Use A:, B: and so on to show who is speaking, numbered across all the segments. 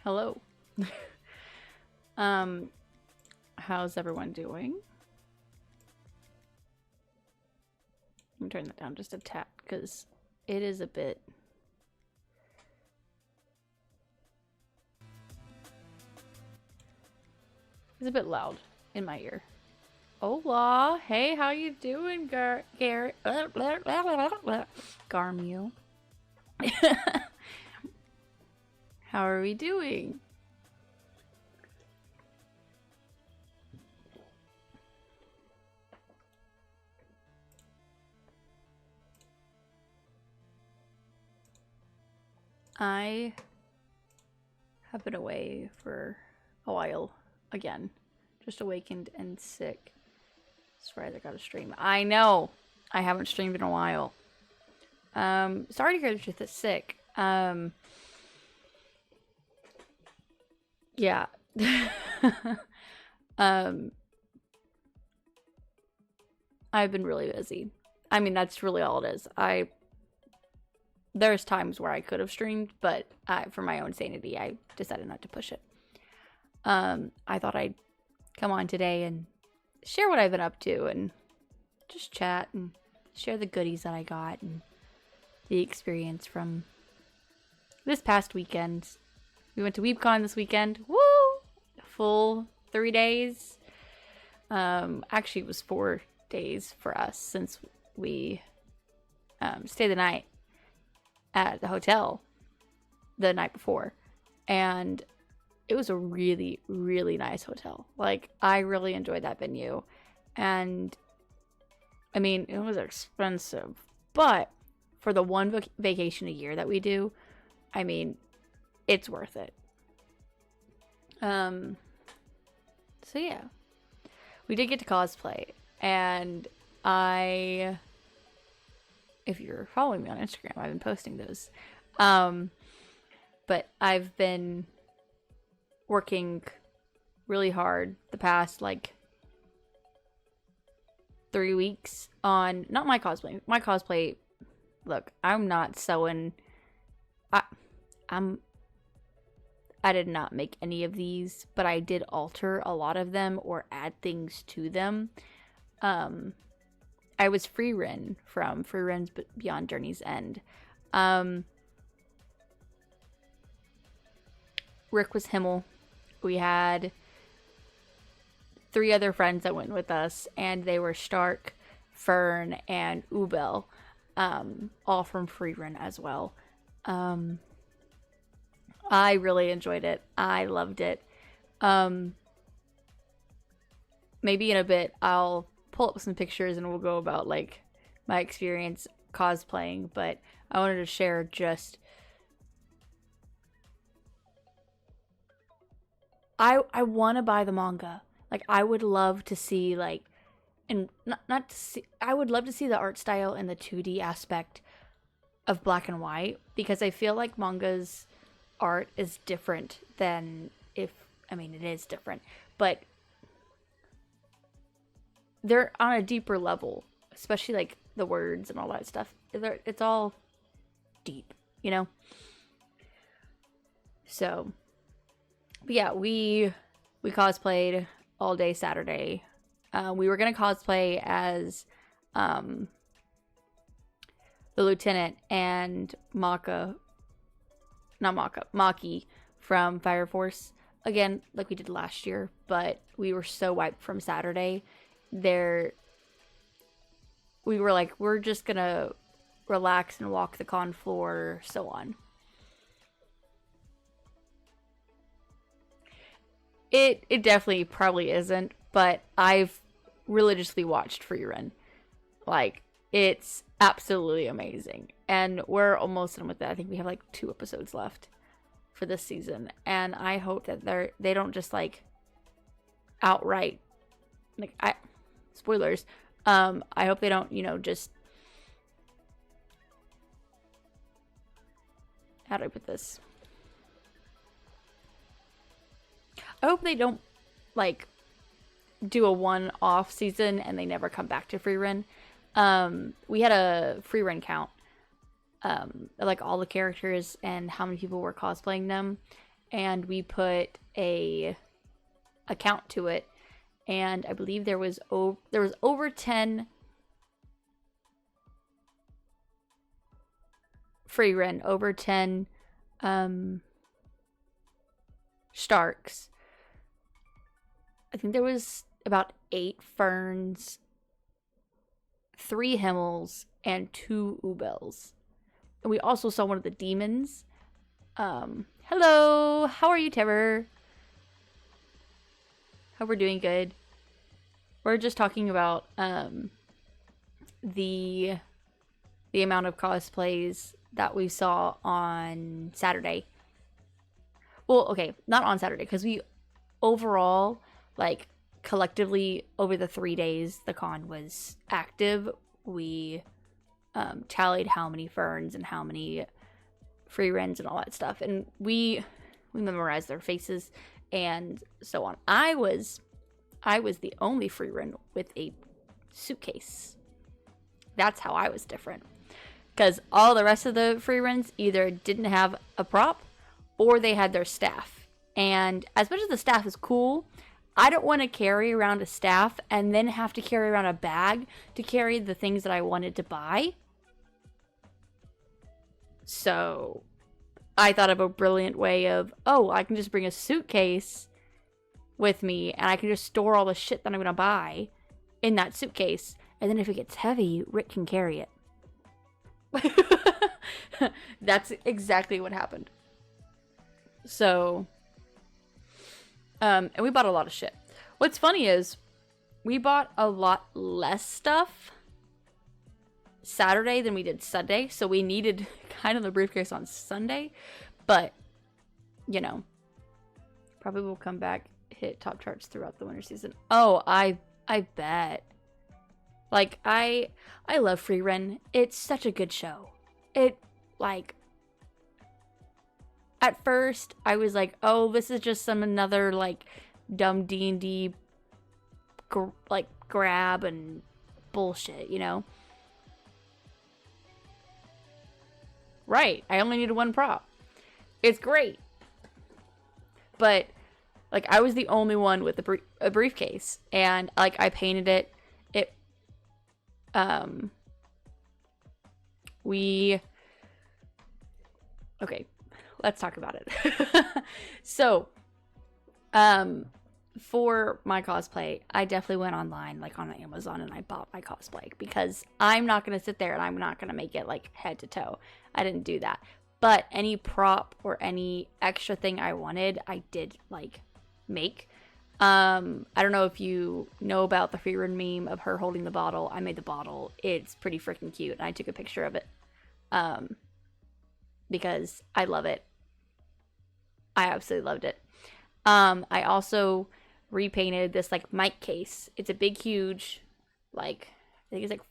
A: Hello. How's everyone doing? Let me turn that down just a tad because it is a bit. It's a bit loud in my ear. Hola. Hey, how you doing, Garrett? Garmu. How are we doing? I have been away for a while again. Just awakened and sick. Surprised I got a stream. I know! I haven't streamed in a while. Sorry to hear that you're sick. Yeah. I've been really busy. I mean, that's really all it is. There's times where I could have streamed, but for my own sanity, I decided not to push it. I thought I'd come on today and share what I've been up to and just chat and share the goodies that I got and the experience from this past weekend. We went to Weebcon this weekend. Woo! Full 3 days. Actually, it was 4 days for us since we stayed the night at the hotel the night before. And it was a really, really nice hotel. Like, I really enjoyed that venue. And, I mean, it was expensive. But for the one vacation a year that we do, I mean, it's worth it. So yeah. We did get to cosplay. And if you're following me on Instagram, I've been posting those. But I've been working really hard the past, like, 3 weeks on, not my cosplay. My cosplay, look, I'm not sewing. I did not make any of these, but I did alter a lot of them or add things to them. I was Free Ren from Free Ren's Beyond Journey's End. Rick was Himmel. We had 3 other friends that went with us, and they were Stark, Fern, and Ubel, all from Free Ren as well. I really enjoyed it. I loved it. Maybe in a bit I'll pull up some pictures and we'll go about, like, my experience cosplaying, but I wanted to share just I want to buy the manga. Like, I would love to see, like, and not to see, I would love to see the art style and the 2D aspect of black and white, because I feel like manga's art is different than it is different, but they're on a deeper level, especially like the words and all that stuff. It's all deep, you know? So, but yeah, we cosplayed all day Saturday. We were gonna cosplay as the lieutenant and Maki from Fire Force. Again, like we did last year, but we were so wiped from Saturday. We were like, we're just gonna relax and walk the con floor, so on. It definitely probably isn't, but I've religiously watched Free Run. Like, it's absolutely amazing. And we're almost done with that. I think we have like 2 episodes left for this season. And I hope that they don't just, like, outright, like, spoilers. I hope they don't, just, how do I put this? I hope they don't, like, do a one-off season and they never come back to Free Run. We had a Free Run count, like all the characters and how many people were cosplaying them. and we put a account to it, and I believe there was over 10 free rent, over 10 Starks. I think there was about 8 Ferns, 3 Himmels, and 2 Ubels. And we also saw one of the demons. Hello! How are you, Tever? Hope we're doing good. We're just talking about the amount of cosplays that we saw on Saturday. Well, okay, not on Saturday, because we overall, like, collectively over the 3 days the con was active, we tallied how many Ferns and how many free rents and all that stuff, and we memorized their faces and so on. I was the only free rent with a suitcase. That's how I was different, because all the rest of the free rents either didn't have a prop or they had their staff. And as much as the staff is cool, I don't want to carry around a staff and then have to carry around a bag to carry the things that I wanted to buy. So I thought of a brilliant way of, oh, I can just bring a suitcase with me and I can just store all the shit that I'm going to buy in that suitcase. And then if it gets heavy, Rick can carry it. That's exactly what happened. So, and we bought a lot of shit. What's funny is we bought a lot less stuff Saturday than we did Sunday. So we needed kind of the briefcase on Sunday. But, you know, probably will come back, hit top charts throughout the winter season. Oh, I bet. Like, I love Free Ren. It's such a good show. It, like, at first, I was like, oh, this is just another, like, dumb D&D, grab and bullshit, you know? Right. I only needed one prop. It's great. But, like, I was the only one with a briefcase. And, like, I painted it. Okay, let's talk about it. So, for my cosplay, I definitely went online, like on Amazon, and I bought my cosplay because I'm not going to sit there and I'm not going to make it like head to toe. I didn't do that. But any prop or any extra thing I wanted, I did like make. I don't know if you know about the free run meme of her holding the bottle. I made the bottle. It's pretty freaking cute. And I took a picture of it. Because I love it. I absolutely loved it. I also repainted this like mic case. It's a big, huge, like, I think it's like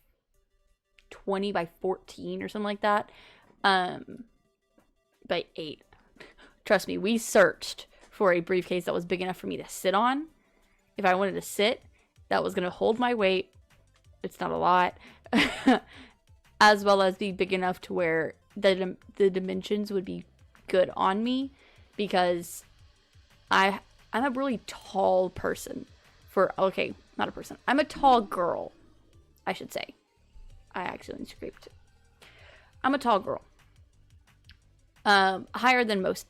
A: 20 by 14 or something like that. By 8. Trust me, we searched for a briefcase that was big enough for me to sit on. If I wanted to sit, that was going to hold my weight. It's not a lot. As well as be big enough to where the dimensions would be good on me, because I'm a really tall person not a person. I'm a tall girl, I should say. I accidentally scraped it. I'm a tall girl. Higher than most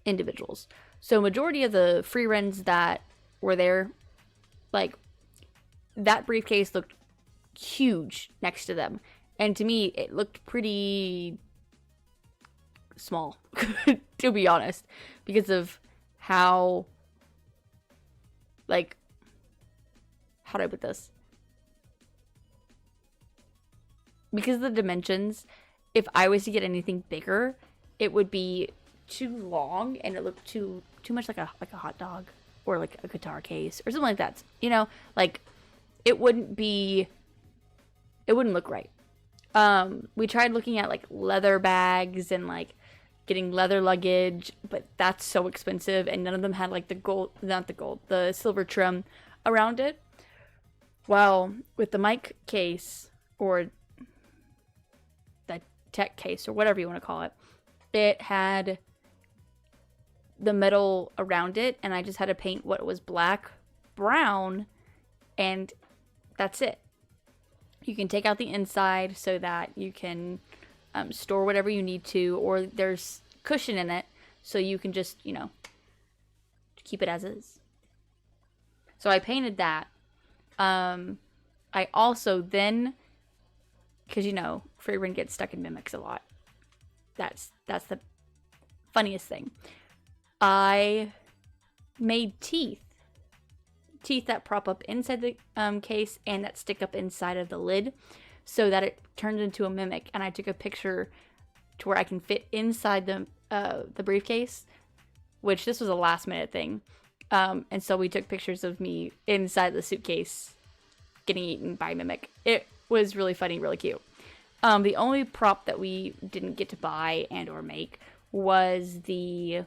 A: individuals. So majority of the free runs that were there, like, that briefcase looked huge next to them. And to me, it looked pretty small, to be honest, because of how, like, how do I put this? Because of the dimensions, if I was to get anything bigger, it would be too long and it looked too much like a hot dog or like a guitar case or something like that. You know, like, it wouldn't look right. We tried looking at like leather bags and like getting leather luggage, but that's so expensive, and none of them had like the silver trim around it. While with the mic case or the tech case or whatever you want to call it, it had the metal around it, and I just had to paint what was black, brown, and that's it. You can take out the inside so that you can store whatever you need to, or there's cushion in it so you can just, you know, keep it as is. So I painted that. I also then, because, you know, Freeburn gets stuck in mimics a lot. That's the funniest thing. I made teeth that prop up inside the case and that stick up inside of the lid so that it turns into a mimic. And I took a picture to where I can fit inside the briefcase, which this was a last minute thing. And so we took pictures of me inside the suitcase getting eaten by a mimic. It was really funny, really cute. The only prop that we didn't get to buy and or make was we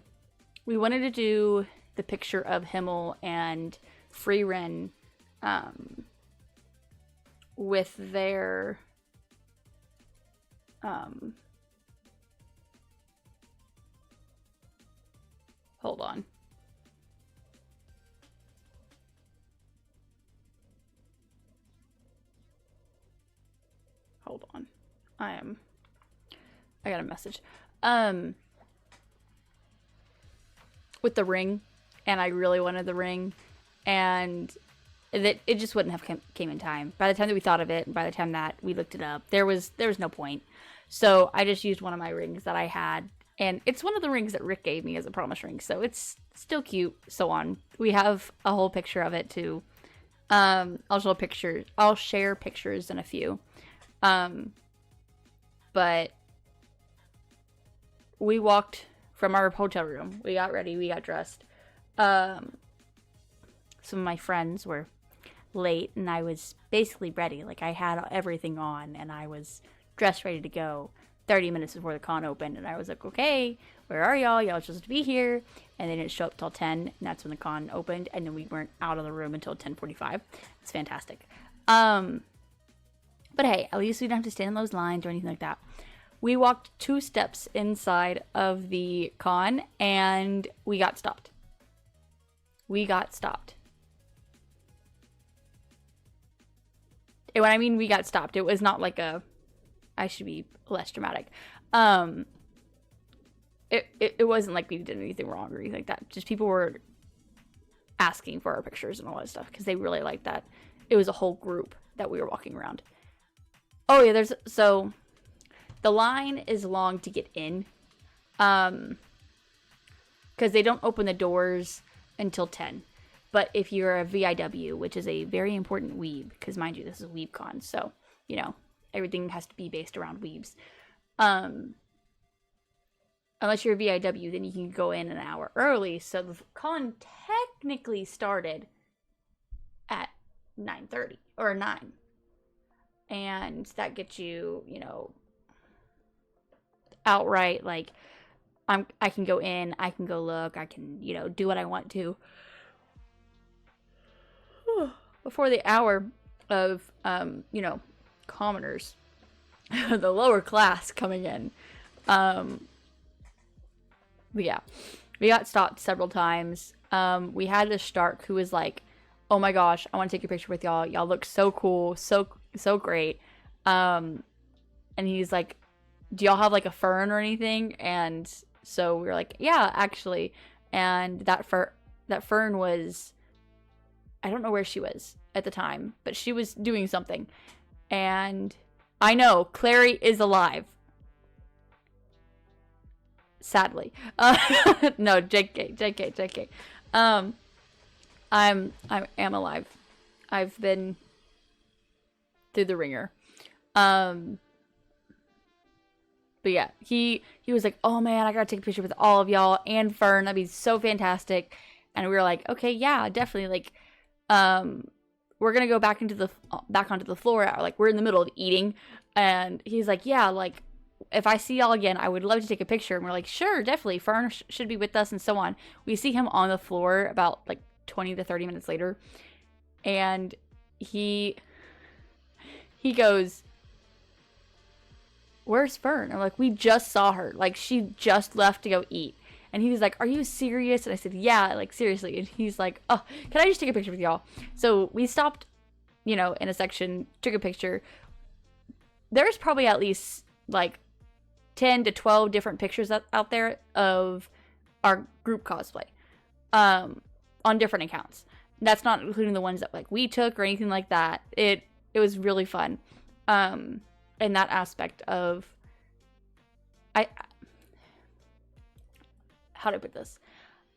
A: wanted to do the picture of Himmel and Freerin with their hold on. Hold on. I got a message. With the ring, and I really wanted the ring, and it just wouldn't have came in time. By the time that we thought of it, and by the time that we looked it up, there was no point. So I just used one of my rings that I had, and it's one of the rings that Rick gave me as a promise ring, so it's still cute. So on. We have a whole picture of it too. I'll share pictures in a few. But we walked from our hotel room. We got ready. We got dressed. Some of my friends were late, and I was basically ready. Like, I had everything on, and I was dressed, ready to go 30 minutes before the con opened. And I was like, okay, where are y'all? Y'all supposed to be here. And they didn't show up till 10, and that's when the con opened. And then we weren't out of the room until 10:45. It's fantastic. But hey, at least we don't have to stand in those lines or anything like that. We walked 2 steps inside of the con, and we got stopped. And when I mean we got stopped, it was not like I should be less dramatic. It wasn't like we did anything wrong or anything like that. Just people were asking for our pictures and all that stuff because they really liked that. It was a whole group that we were walking around. Oh yeah, so the line is long to get in, because they don't open the doors until 10. But if you're a VIW, which is a very important weeb, because mind you, this is a Weebcon, so, you know, everything has to be based around weebs. Unless you're a VIW, then you can go in an hour early. So the con technically started at 9:30 or 9. And that gets you, you know, outright, like, I can go in, I can go look, I can, you know, do what I want to. Before the hour of, you know, commoners, the lower class coming in. But yeah, we got stopped several times. We had this Stark who was like, oh my gosh, I want to take a picture with y'all. Y'all look so cool, so great. And he's like, do y'all have like a fern or anything? And so we were like, yeah, actually. And that fern was, I don't know where she was at the time, but she was doing something. And I know Clary is alive. Sadly. No, JK. I am alive. I've been through the ringer. But yeah, he was like, oh man, I gotta take a picture with all of y'all and Fern. That'd be so fantastic. And we were like, okay, yeah, definitely. Like, we're gonna go back onto the floor. Like, we're in the middle of eating, and he's like, yeah, like, if I see y'all again, I would love to take a picture. And we're like, sure, definitely. Fern should be with us, and so on. We see him on the floor about like 20 to 30 minutes later, and he goes, where's Fern? I'm like, we just saw her. Like, she just left to go eat. And he was like, are you serious? And I said, yeah, like, seriously. And he's like, oh, can I just take a picture with y'all? So we stopped, you know, in a section, took a picture. There's probably at least like 10 to 12 different pictures out there of our group cosplay on different accounts. That's not including the ones that like we took or anything like that. It was really fun in that aspect of how do I put this?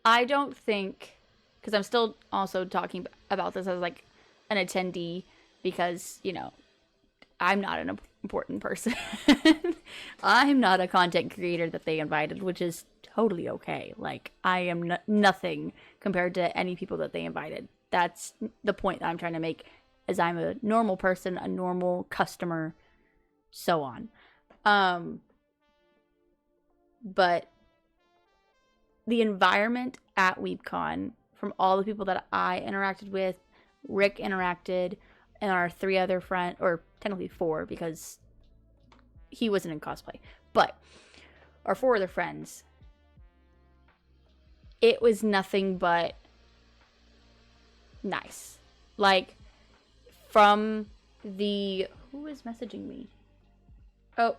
A: I don't think, because I'm still also talking about this as like an attendee, because, you know, I'm not an important person. I'm not a content creator that they invited, which is totally okay. Like, I am nothing compared to any people that they invited. That's the point that I'm trying to make, is I'm a normal person, a normal customer, so on. But the environment at Weebcon, from all the people that I interacted with, Rick interacted, and our 3 other friends, or technically 4, because he wasn't in cosplay, but our 4 other friends, it was nothing but nice. Like, from the, who is messaging me? Oh,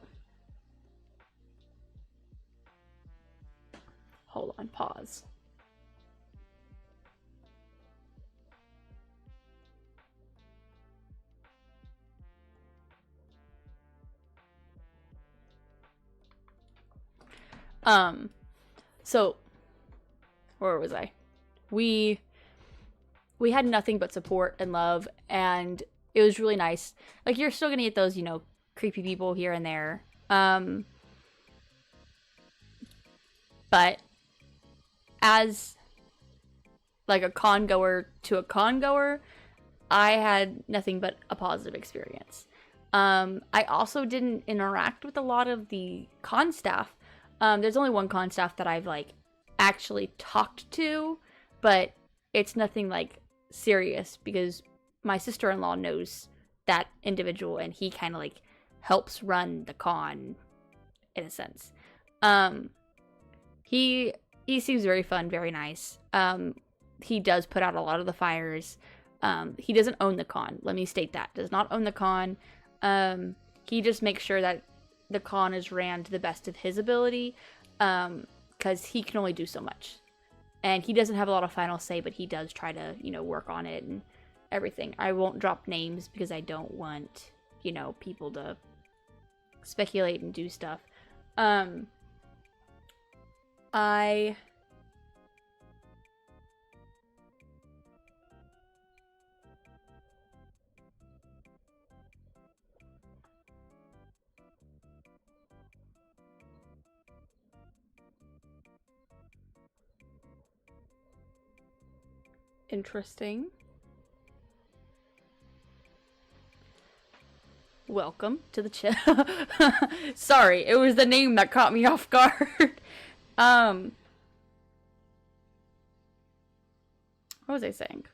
A: hold on, pause. So where was I? We had nothing but support and love, and it was really nice. Like, you're still gonna get those, you know, creepy people here and there. But as like a con goer to a con goer, I had nothing but a positive experience. I also didn't interact with a lot of the con staff. There's only one con staff that I've like actually talked to, but it's nothing like serious, because my sister-in-law knows that individual, and he kind of like helps run the con in a sense. He seems very fun, very nice. He does put out a lot of the fires. He doesn't own the con. Let me state that. Does not own the con. He just makes sure that the con is ran to the best of his ability, because he can only do so much. And he doesn't have a lot of final say, but he does try to, you know, work on it and everything. I won't drop names because I don't want, you know, people to speculate and do stuff. Interesting. Welcome to the chat. Sorry, it was the name that caught me off guard. What was I saying?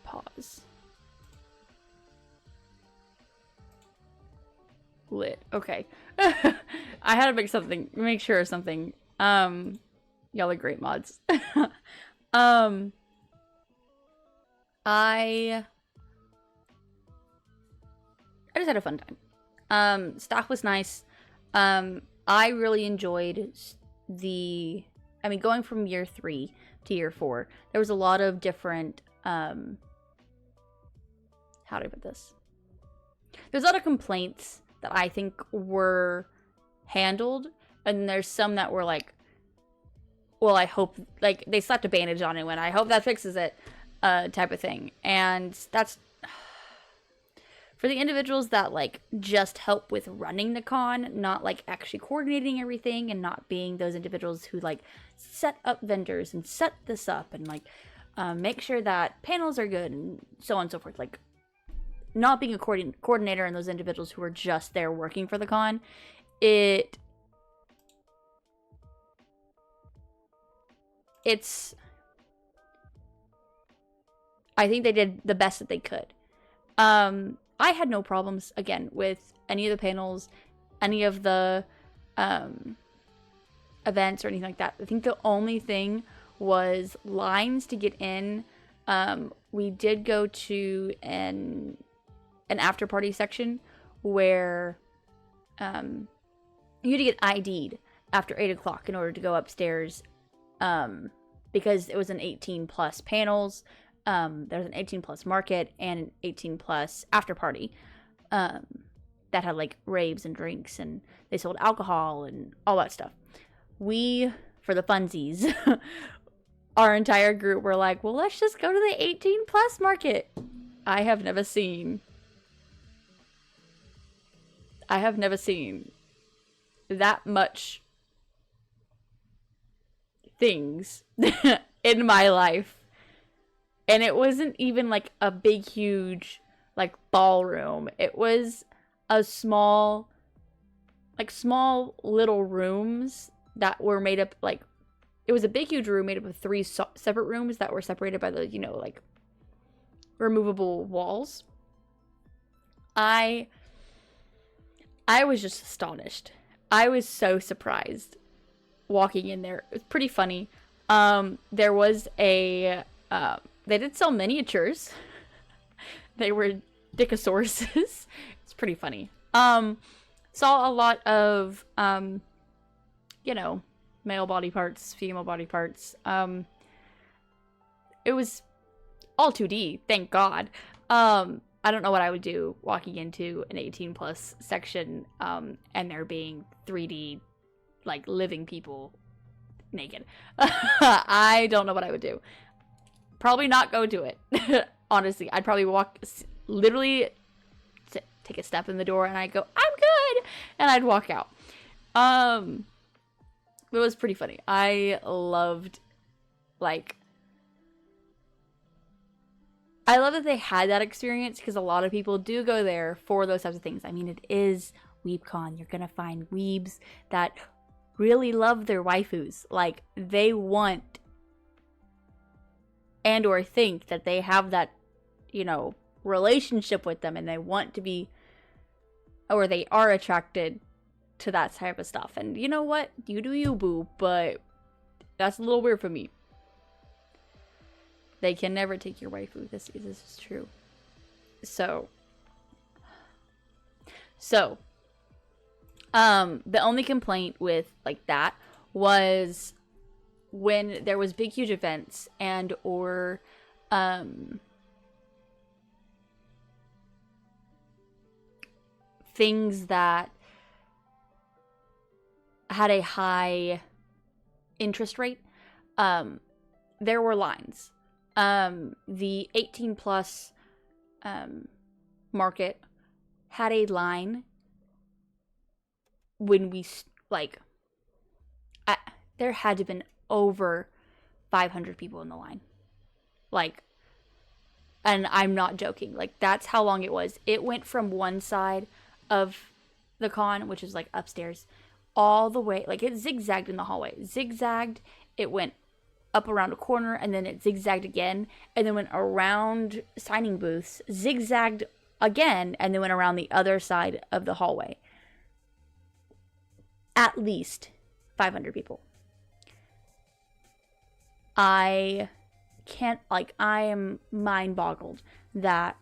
A: Pause. Lit. Okay. I had to make sure of something. Y'all are great mods. I just had a fun time. Staff was nice. I really enjoyed going from year 3 to year 4, there was a lot of different, how do I put this? There's a lot of complaints that I think were handled, and there's some that were like, well, I hope, like, they slapped a bandage on it and went, I hope that fixes it, type of thing. And that's, for the individuals that like just help with running the con, not like actually coordinating everything, and not being those individuals who like set up vendors and set this up and like make sure that panels are good and so on and so forth. Like not being a coordinator and those individuals who are just there working for the con, I think they did the best that they could. I had no problems, again, with any of the panels, any of the events or anything like that. I think the only thing was lines to get in. We did go to an after party section where you had to get ID'd after 8 o'clock in order to go upstairs, because it was an 18 plus panels. There's an 18 plus market and an 18 plus after party that had like raves and drinks, and they sold alcohol and all that stuff. We, for the funsies, our entire group were like, well, let's just go to the 18 plus market. I have never seen that much things in my life. And it wasn't even like a big, huge, like ballroom. It was a small little rooms that were made up, like, it was a big, huge room made up of 3 separate rooms that were separated by the, like, removable walls. I was just astonished. I was so surprised walking in there. It was pretty funny. There was a, they did sell miniatures. They were Dickosauruses. It's pretty funny. Saw a lot of, male body parts, female body parts. It was all 2D, thank God. I don't know what I would do walking into an 18 plus section, and there being 3D, like, living people naked. I don't know what I would do. Probably not go to it. Honestly, I'd probably literally take a step in the door and I'd go, I'm good, and I'd walk out. It was pretty funny. I loved, like, I love that they had that experience, because a lot of people do go there for those types of things. I mean, it is Weebcon. You're gonna find weebs that really love their waifus. Like, they want and or think that they have that, relationship with them, and they want to be, or they are attracted to that type of stuff. And you know what? You do you, boo, but that's a little weird for me. They can never take your waifu. This is true. So, the only complaint with, like, that was when there was big, huge events and or, things that had a high interest rate, there were lines. The 18 plus market had a line when we, there had to have been over 500 people in the line. Like, and I'm not joking. Like, that's how long it was. It went from one side of the con, which is like upstairs, all the way, like, it zigzagged in the hallway. Zigzagged, it went up around a corner, and then it zigzagged again, and then went around signing booths, zigzagged again, and then went around the other side of the hallway. At least 500 people. I can't, like, I am mind-boggled that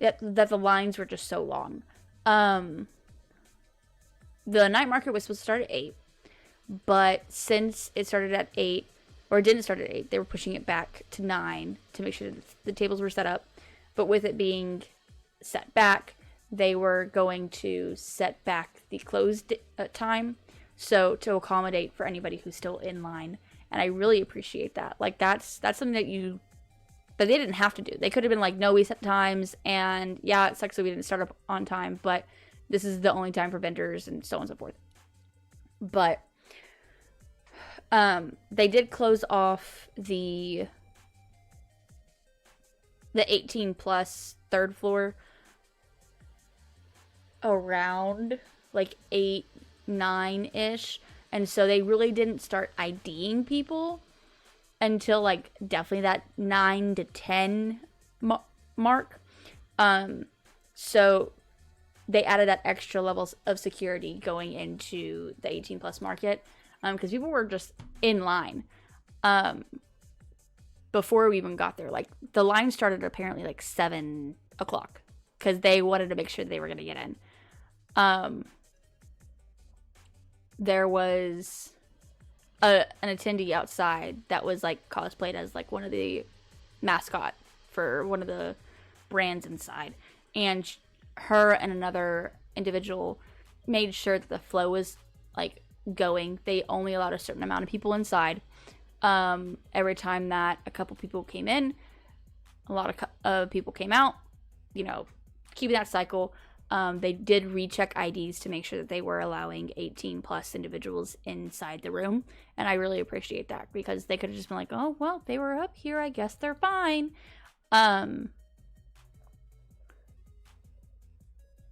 A: that the lines were just so long. The night market was supposed to start at 8, but since it started at 8, or it didn't start at 8, they were pushing it back to 9 to make sure that the tables were set up. But with it being set back, they were going to set back the closed time, so to accommodate for anybody who's still in line. And I really appreciate that. Like, that's something that you But they didn't have to do. They could have been like, no, we set times, and yeah, it sucks that we didn't start up on time, but this is the only time for vendors, and so on and so forth. But they did close off the 18 plus third floor around like 8, 9-ish. And so they really didn't start IDing people until like definitely that 9 to 10 mark. So they added that extra levels of security going into the 18 plus market. Because people were just in line. Before we even got there. Like, the line started apparently like 7 o'clock. Because they wanted to make sure they were going to get in. There was an attendee outside that was like cosplayed as like one of the mascot for one of the brands inside. And her and another individual made sure that the flow was like going. They only allowed a certain amount of people inside. Every time that a couple people came in, a lot of people came out, you know, keeping that cycle. They did recheck IDs to make sure that they were allowing 18 plus individuals inside the room. And I really appreciate that, because they could have just been like, oh, well, they were up here, I guess they're fine.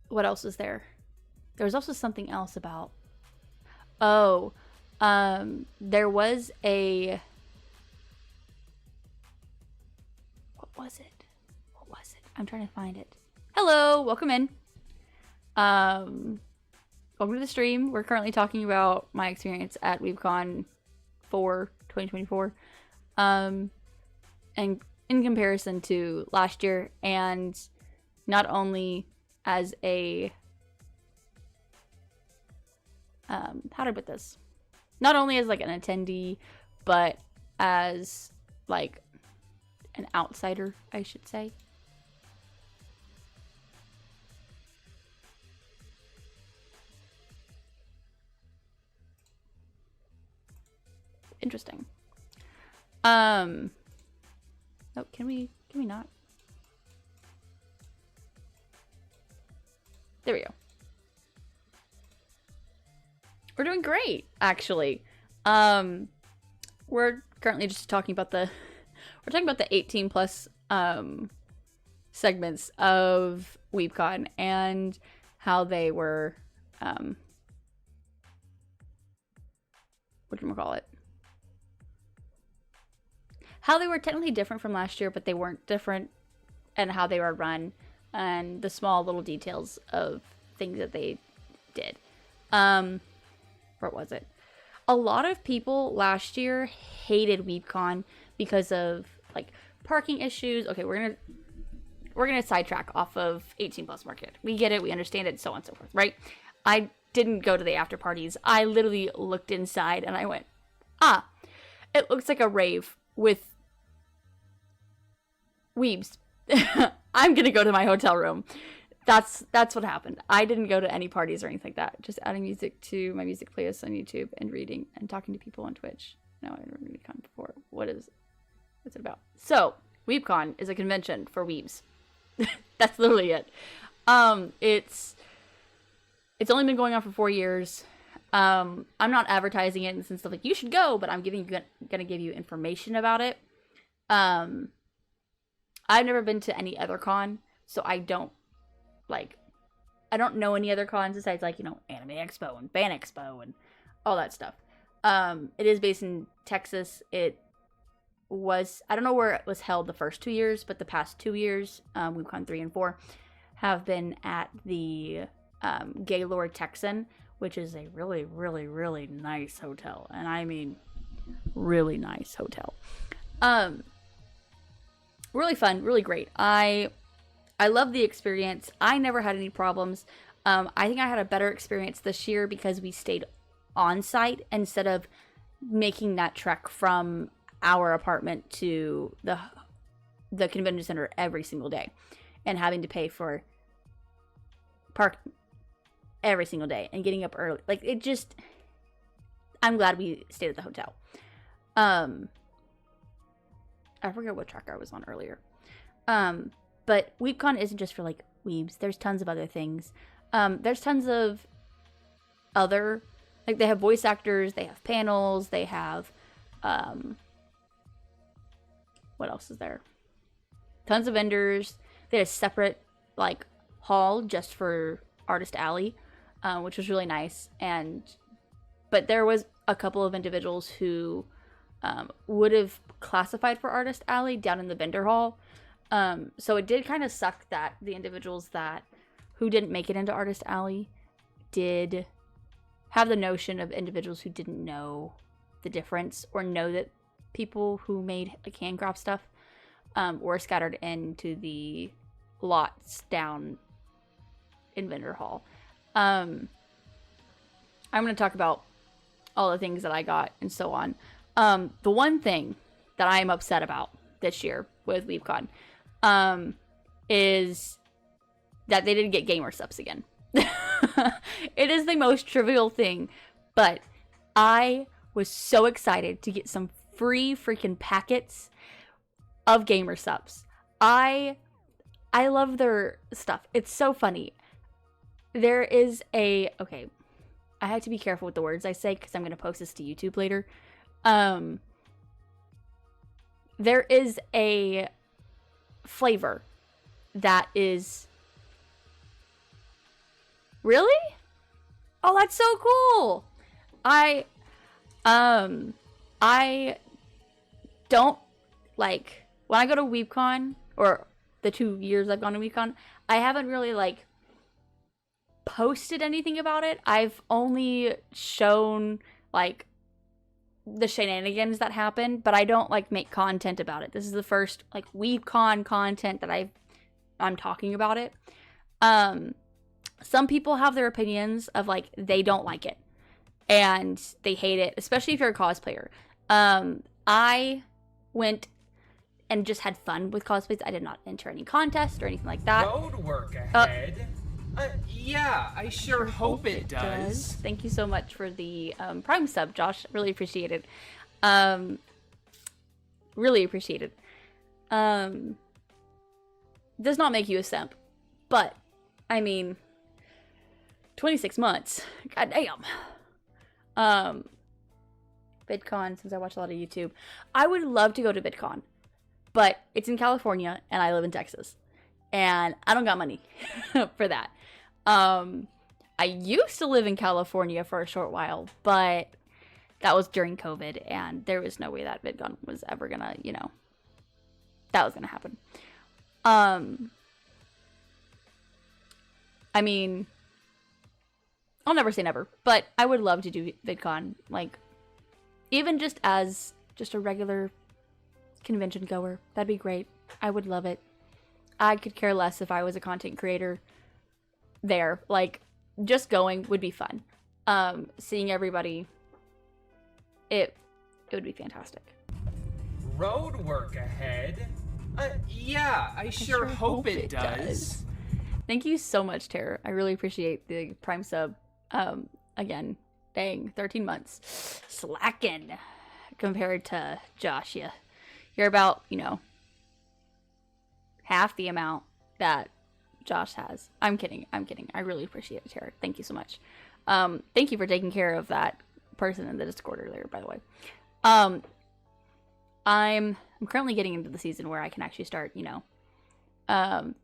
A: What else is there? There was also something else about, there was a, what was it? I'm trying to find it. Hello, welcome in. Welcome to the stream. We're currently talking about my experience at Weebcon 2024. And in comparison to last year, and not only as a, how do I put this? Not only as like an attendee, but as like an outsider, I should say. Interesting. Oh, can we not? There we go. We're doing great, actually. We're currently just talking about the 18 plus segments of Weebcon and how they were whatchamacallit? How they were technically different from last year, but they weren't different, and how they were run, and the small little details of things that they did. What was it? A lot of people last year hated Weebcon because of like parking issues. Okay, we're gonna sidetrack off of 18 plus market. We get it, we understand it, so on and so forth, right? I didn't go to the after parties. I literally looked inside and I went, it looks like a rave with weebs. I'm gonna go to my hotel room. That's what happened. I didn't go to any parties or anything like that. Just adding music to my music playlist on YouTube and reading and talking to people on Twitch. No, I never really come before. What's it about? So, Weebcon is a convention for weebs. That's literally it. It's only been going on for 4 years. I'm not advertising it in the sense of like, you should go, but I'm gonna give you information about it. I've never been to any other con, so I don't know any other cons besides like, you know, Anime Expo and Fan Expo and all that stuff. It is based in Texas. It was, I don't know where it was held the first 2 years, but the past 2 years, Weebcon 3 and 4, have been at the Gaylord Texan, which is a really, really, really nice hotel. And I mean, really nice hotel. Really fun, really great. I love the experience. I never had any problems. I think I had a better experience this year because we stayed on site instead of making that trek from our apartment to the convention center every single day and having to pay for park every single day and getting up early. Like, it just, I'm glad we stayed at the hotel. I forget what track I was on earlier. But Weebcon isn't just for like weebs. There's tons of other things. There's tons of other, like they have voice actors, they have panels, they have, what else is there? Tons of vendors. They had a separate like hall just for Artist Alley, which was really nice. But there was a couple of individuals who would have classified for Artist Alley down in the vendor hall. So it did kind of suck that the individuals who didn't make it into Artist Alley did have the notion of individuals who didn't know the difference or know that people who made like handcraft stuff were scattered into the lots down in vendor hall. I'm going to talk about all the things that I got and so on. The one thing that I am upset about this year with Weebcon is that they didn't get gamer subs again. It is the most trivial thing, but I was so excited to get some free freaking packets of gamer subs. I love their stuff. It's so funny. There is okay, I have to be careful with the words I say because I'm going to post this to YouTube later. There is a flavor that is... Really? Oh, that's so cool. I don't like when I go to Weebcon, or the 2 years I've gone to Weebcon, I haven't really like posted anything about it. I've only shown like the shenanigans that happen, but I don't like make content about it. This is the first like Weebcon content that I'm talking about it. Some people have their opinions of like they don't like it and they hate it, especially if you're a cosplayer. I went and just had fun with cosplays. I did not enter any contest or anything like that.
B: Road work ahead. Yeah, I sure hope it does.
A: Thank you so much for the Prime sub, Josh. Really appreciate it. Really appreciate it. Does not make you a simp, but I mean, 26 months. God damn. VidCon, since I watch a lot of YouTube. I would love to go to VidCon, but it's in California and I live in Texas. And I don't got money for that. I used to live in California for a short while, but that was during COVID and there was no way that VidCon was ever gonna, that was gonna happen. I mean, I'll never say never, but I would love to do VidCon, like, even just as just a regular convention goer. That'd be great. I would love it. I could care less if I was a content creator there. Like, just going would be fun. Seeing everybody, it would be fantastic.
B: Road work ahead. Yeah, I sure hope it does.
A: Thank you so much, Tara. I really appreciate the Prime sub. Again, dang, 13 months. Slacking compared to Josh. You're about, half the amount that Josh has. I'm kidding. I really appreciate it, Tara. Thank you so much. Thank you for taking care of that person in the Discord earlier, by the way. I'm currently getting into the season where I can actually start,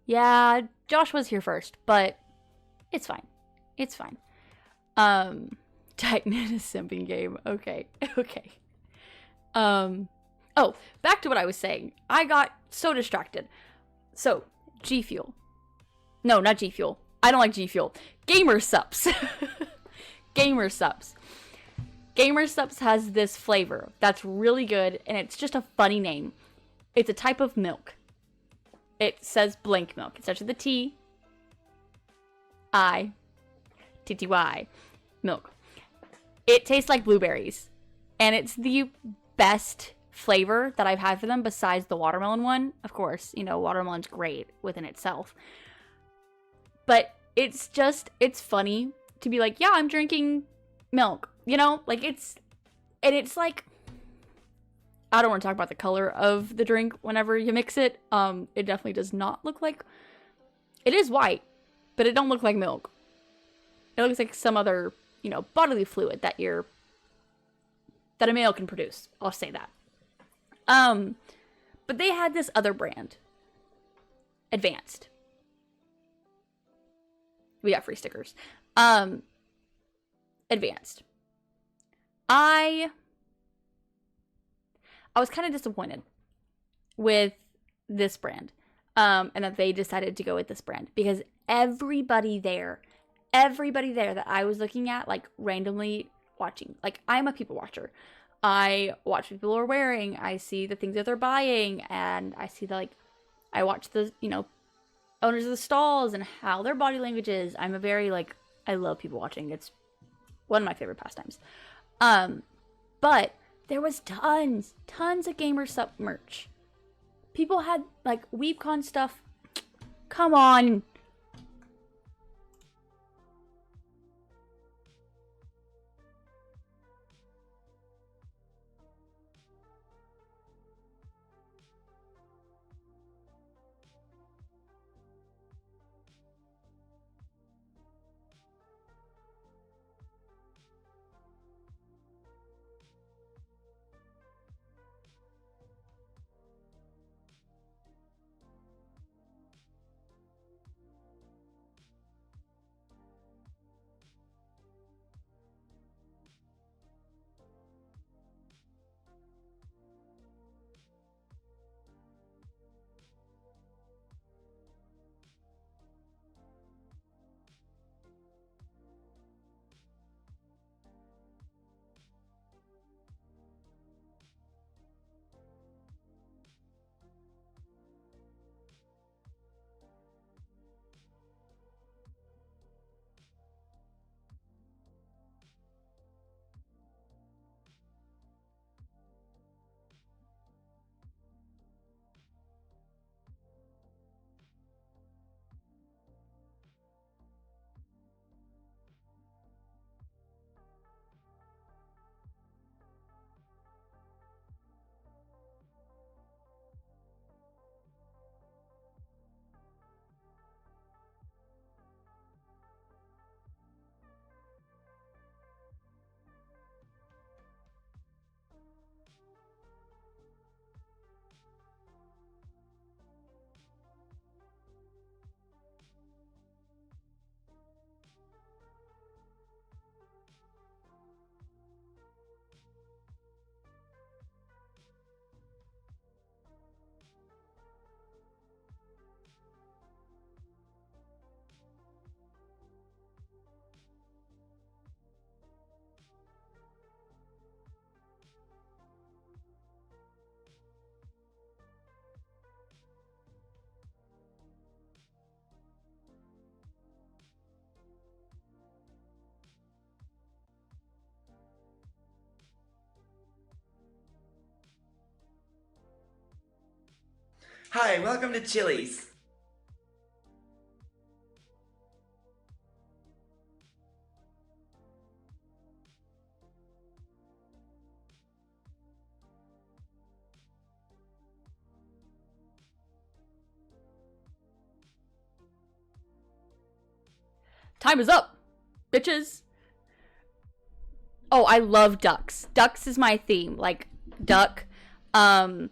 A: yeah, Josh was here first, but it's fine. It's fine. Titan in a simping game. Okay. Oh, back to what I was saying. I got so distracted. So, G Fuel. No, not G Fuel. I don't like G Fuel. Gamer Subs. Gamer Subs. Gamer Subs has this flavor that's really good, and it's just a funny name. It's a type of milk. It says blank milk. It starts with a T. I-T-T-Y. Milk. It tastes like blueberries. And it's the best flavor that I've had for them besides the watermelon one. Of course, watermelon's great within itself. But it's funny to be like, yeah, I'm drinking milk. It's like, I don't want to talk about the color of the drink whenever you mix it. It definitely does not look like, it is white, but it don't look like milk. It looks like some other, you know, bodily fluid that a male can produce. I'll say that. But they had this other brand, Advanced. We got free stickers. Advanced. I was kind of disappointed with this brand, and that they decided to go with this brand, because everybody there that I was looking at, like, randomly watching, like, I'm a people watcher. I watch what people are wearing. I see the things that they're buying, and I see I watch the, you know, owners of the stalls and how their body language is. I'm a very, like, I love people watching. It's one of my favorite pastimes. But there was tons of gamer sub merch. People had, like, Weebcon stuff. Come on.
C: Hi, welcome to Chili's.
A: Time is up, bitches. Oh, I love ducks. Ducks is my theme. Like, duck. I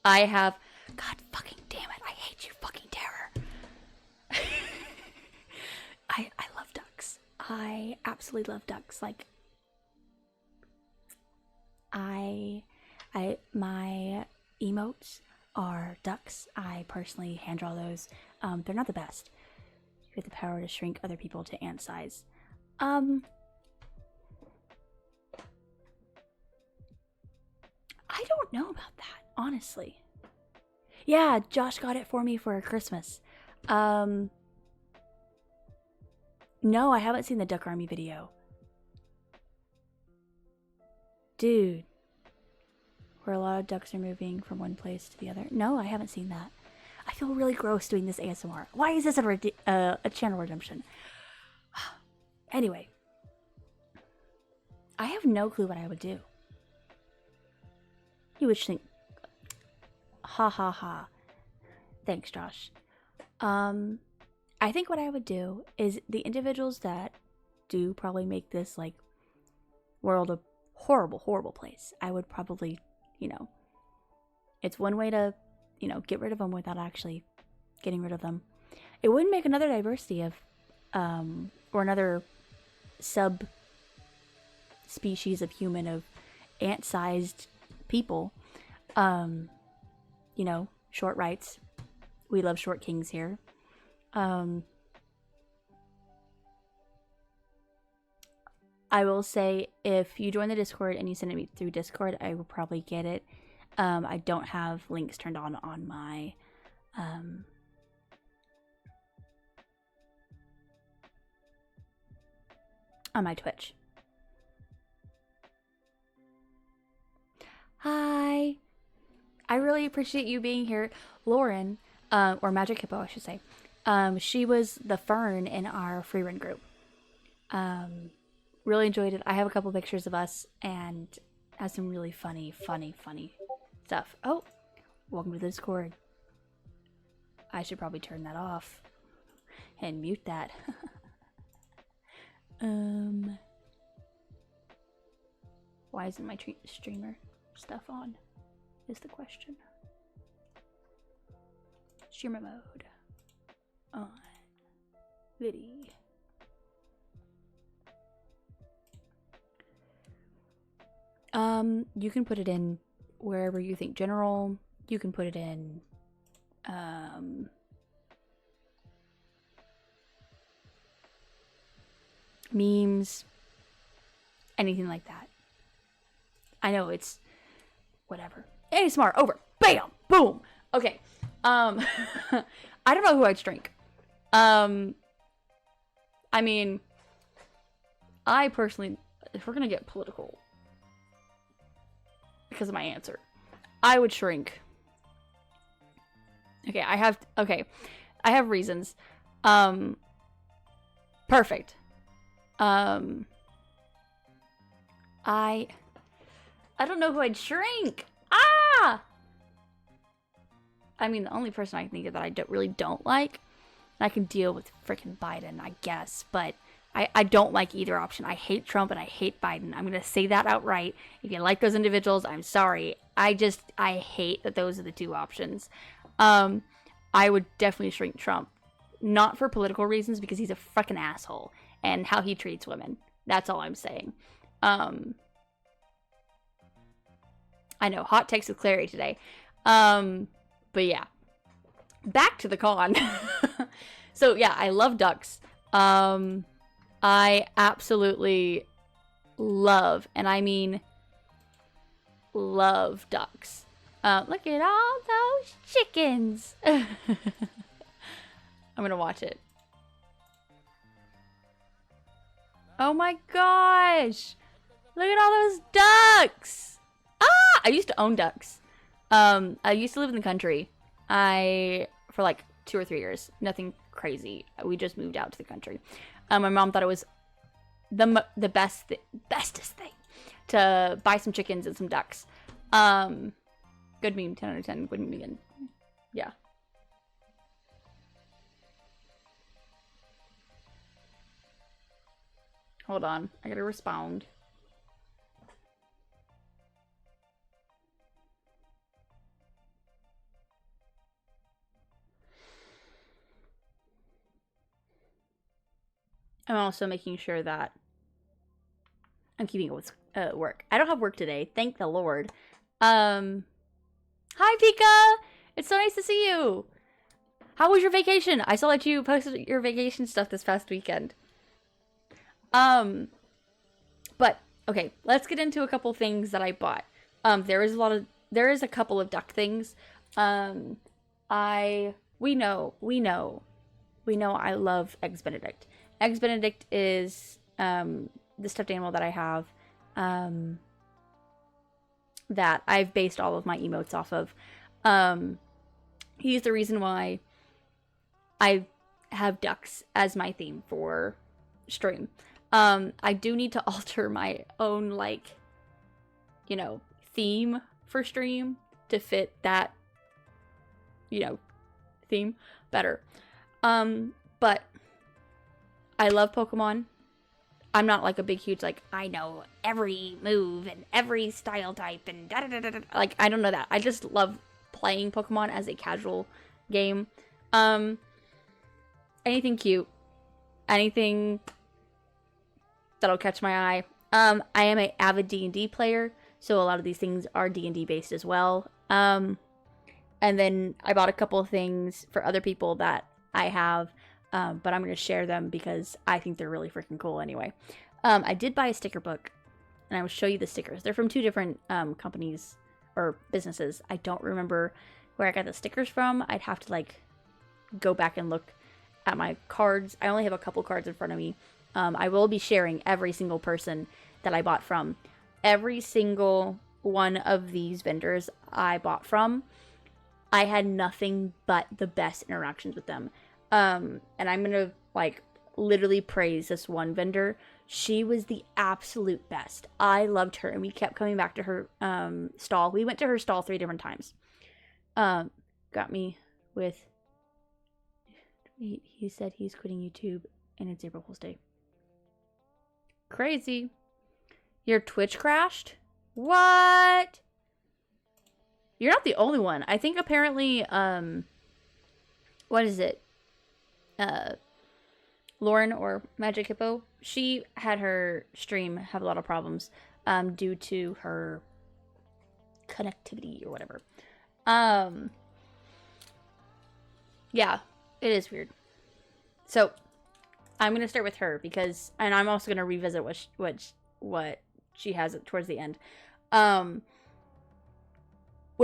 A: have... God fucking damn it. I hate you, fucking terror. I love ducks. I absolutely love ducks. Like, my emotes are ducks. I personally hand draw those. They're not the best. You have the power to shrink other people to ant size. I don't know about that, honestly. Yeah, Josh got it for me for Christmas. No, I haven't seen the Duck Army video. Dude. Where a lot of ducks are moving from one place to the other. No, I haven't seen that. I feel really gross doing this ASMR. Why is this a channel redemption? Anyway. I have no clue what I would do. You would think, ha ha ha. Thanks, Josh. I think what I would do is the individuals that do probably make this, like, world a horrible, horrible place, I would probably, it's one way to, get rid of them without actually getting rid of them. It wouldn't make another diversity of, or another sub-species of human, of ant-sized people. Short rights. We love short kings here. I will say, if you join the Discord and you send it through Discord, I will probably get it. I don't have links turned on my Twitch. Hi. I really appreciate you being here, Lauren, or Magic Hippo, I should say. She was the Fern in our free run group. Really enjoyed it. I have a couple pictures of us and has some really funny stuff. Oh, welcome to the Discord. I should probably turn that off and mute that. Why isn't my streamer stuff on? Is the question. Streamer mode on video. You can put it in wherever you think. General. You can put it in memes, anything like that. I know it's whatever. ASMR over. Bam! Boom! Okay. I don't know who I'd drink. I mean, I personally, if we're gonna get political, because of my answer, I would shrink. Okay, I have reasons. Perfect. I don't know who I'd shrink. I mean, the only person I can think of that I really don't like, and I can deal with freaking Biden, I guess, but I don't like either option. I hate Trump and I hate Biden. I'm gonna say that outright. If you like those individuals, I'm sorry. I hate that those are the two options. I would definitely shrink Trump. Not for political reasons, because he's a fucking asshole. And how he treats women. That's all I'm saying. I know, hot takes with Clary today. But yeah. Back to the con. So yeah, I love ducks. I absolutely love, and I mean love, ducks. Look at all those chickens. I'm gonna watch it. Oh my gosh! Look at all those ducks! I used to own ducks. I used to live in the country. For like 2 or 3 years. Nothing crazy. We just moved out to the country. My mom thought it was the bestest thing to buy some chickens and some ducks. Good meme, 10 out of 10. Good meme again. Yeah. Hold on. I gotta respond. I'm also making sure that I'm keeping it with work. I don't have work today. Thank the Lord. Hi, Pika! It's so nice to see you! How was your vacation? I saw that you posted your vacation stuff this past weekend. But, okay, let's get into a couple things that I bought. There is a couple of duck things. We know I love Eggs Benedict. Eggs Benedict is, the stuffed animal that I have, that I've based all of my emotes off of. He's the reason why I have ducks as my theme for stream. I do need to alter my own, theme for stream to fit that, you know, theme better. But I love Pokemon. I'm not like a big, huge, like, I know every move and every style type and da-da-da-da-da. Like, I don't know that. I just love playing Pokemon as a casual game. Anything cute. Anything that'll catch my eye. I am an avid D&D player, so a lot of these things are D&D based as well. And then I bought a couple of things for other people that I have, but I'm going to share them because I think they're really freaking cool anyway. I did buy a sticker book, and I will show you the stickers. They're from 2 different companies or businesses. I don't remember where I got the stickers from. I'd have to, like, go back and look at my cards. I only have a couple cards in front of me. I will be sharing every single person that I bought from. Every single one of these vendors I bought from, I had nothing but the best interactions with them. And I'm gonna, like, literally praise this one vendor. She was the absolute best. I loved her, and we kept coming back to her stall. We went to her stall 3 different times. Got me with... He said he's quitting YouTube, and it's April Fool's Day. Crazy. Your Twitch crashed? What? You're not the only one. I think apparently, what is it? Lauren or Magic Hippo, she had her stream have a lot of problems due to her connectivity or whatever. Yeah, it is weird. So I'm gonna start with her because, and I'm also gonna revisit what she has towards the end. When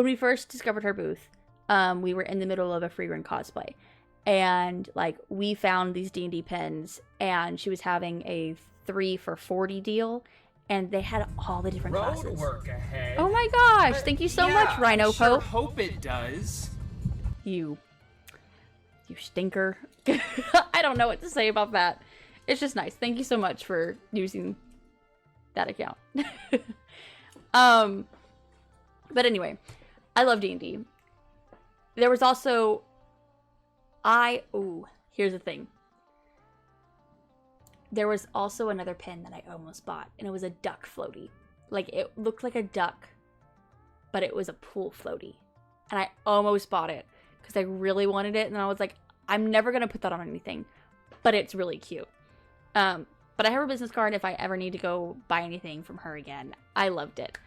A: we first discovered her booth, we were in the middle of a free run cosplay. And, like, we found these D&D pins, and she was having a 3 for $40 deal, and they had all the different classes.
B: Road work ahead.
A: Oh my gosh, thank you so much, Rhino
B: I sure
A: Pope.
B: hope it does.
A: You stinker. I don't know what to say about that. It's just nice. Thank you so much for using that account. But anyway, I love D&D. There was also... here's the thing. There was also another pin that I almost bought, and it was a duck floaty. Like, it looked like a duck, but it was a pool floaty. And I almost bought it, because I really wanted it, and I was like, I'm never going to put that on anything, but it's really cute. But I have her business card if I ever need to go buy anything from her again. I loved it.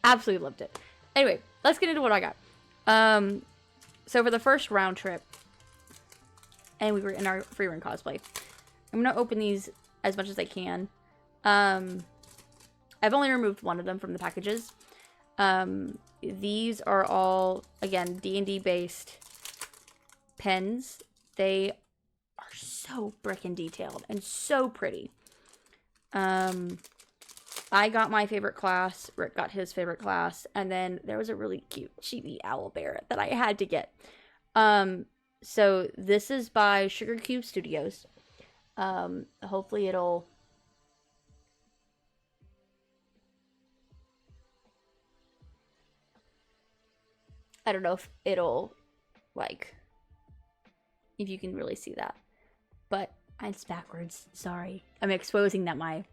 A: Absolutely loved it. Anyway, let's get into what I got. So for the first round trip, and we were in our free run cosplay, I'm going to open these as much as I can. I've only removed one of them from the packages. These are all, again, D&D based pens. They are so frickin' detailed and so pretty. I got my favorite class, Rick got his favorite class, and then there was a really cute chibi owl bear that I had to get. So this is by Sugar Cube Studios. Hopefully it'll... I don't know if it'll, like, if you can really see that. But it's backwards. Sorry. I'm exposing that my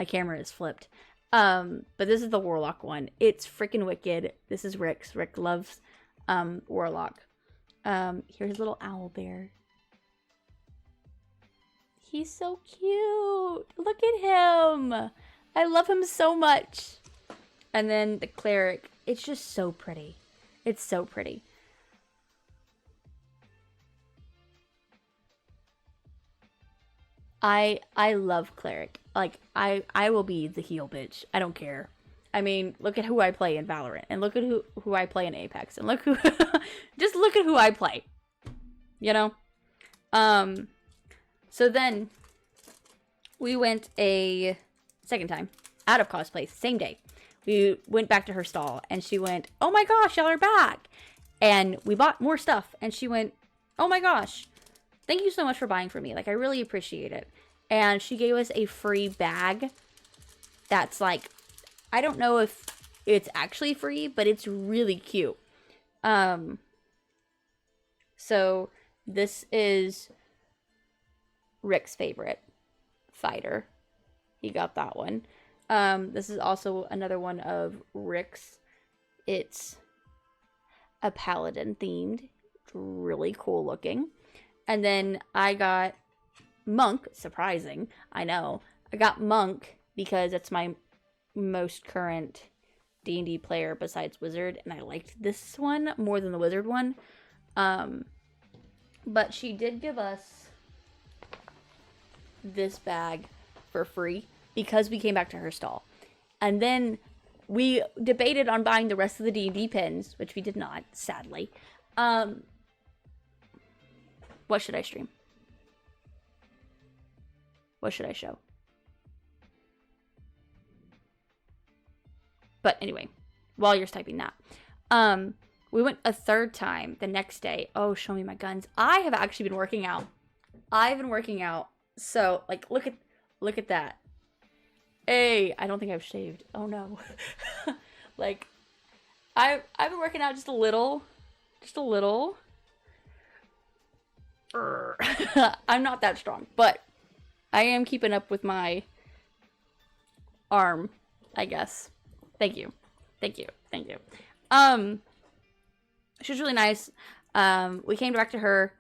A: camera is flipped. But this is the Warlock one. It's freaking wicked. This is Rick's. Rick loves Warlock. Here's little owl bear. He's so cute. Look at him. I love him so much. And then the cleric. It's just so pretty. It's so pretty. I love cleric. Like, I will be the heal bitch. I don't care. I mean, look at who I play in Valorant, and look at who I play in Apex, and just look at who I play. You know? So then we went a second time out of cosplay, same day. We went back to her stall, and she went, "Oh my gosh, y'all are back!" And we bought more stuff, and she went, "Oh my gosh, thank you so much for buying for me. Like, I really appreciate it." And she gave us a free bag that's, like, I don't know if it's actually free, but it's really cute. So this is Rick's favorite fighter. He got that one. This is also another one of Rick's. It's a paladin themed. It's really cool looking. And then I got Monk. Surprising, I know. I got Monk because it's my most current D&D player besides Wizard, and I liked this one more than the Wizard one. But she did give us this bag for free because we came back to her stall. And then we debated on buying the rest of the D&D pins, which we did not, sadly. What should I stream? What should I show? But anyway, while you're typing that, we went a third time the next day. Oh, show me my guns. I have actually been working out. I've been working out. So, like, look at that. Hey, I don't think I've shaved. Oh no. Like, I've been working out just a little. I'm not that strong, but I am keeping up with my arm, I guess. Thank you. She was really nice. We came back to her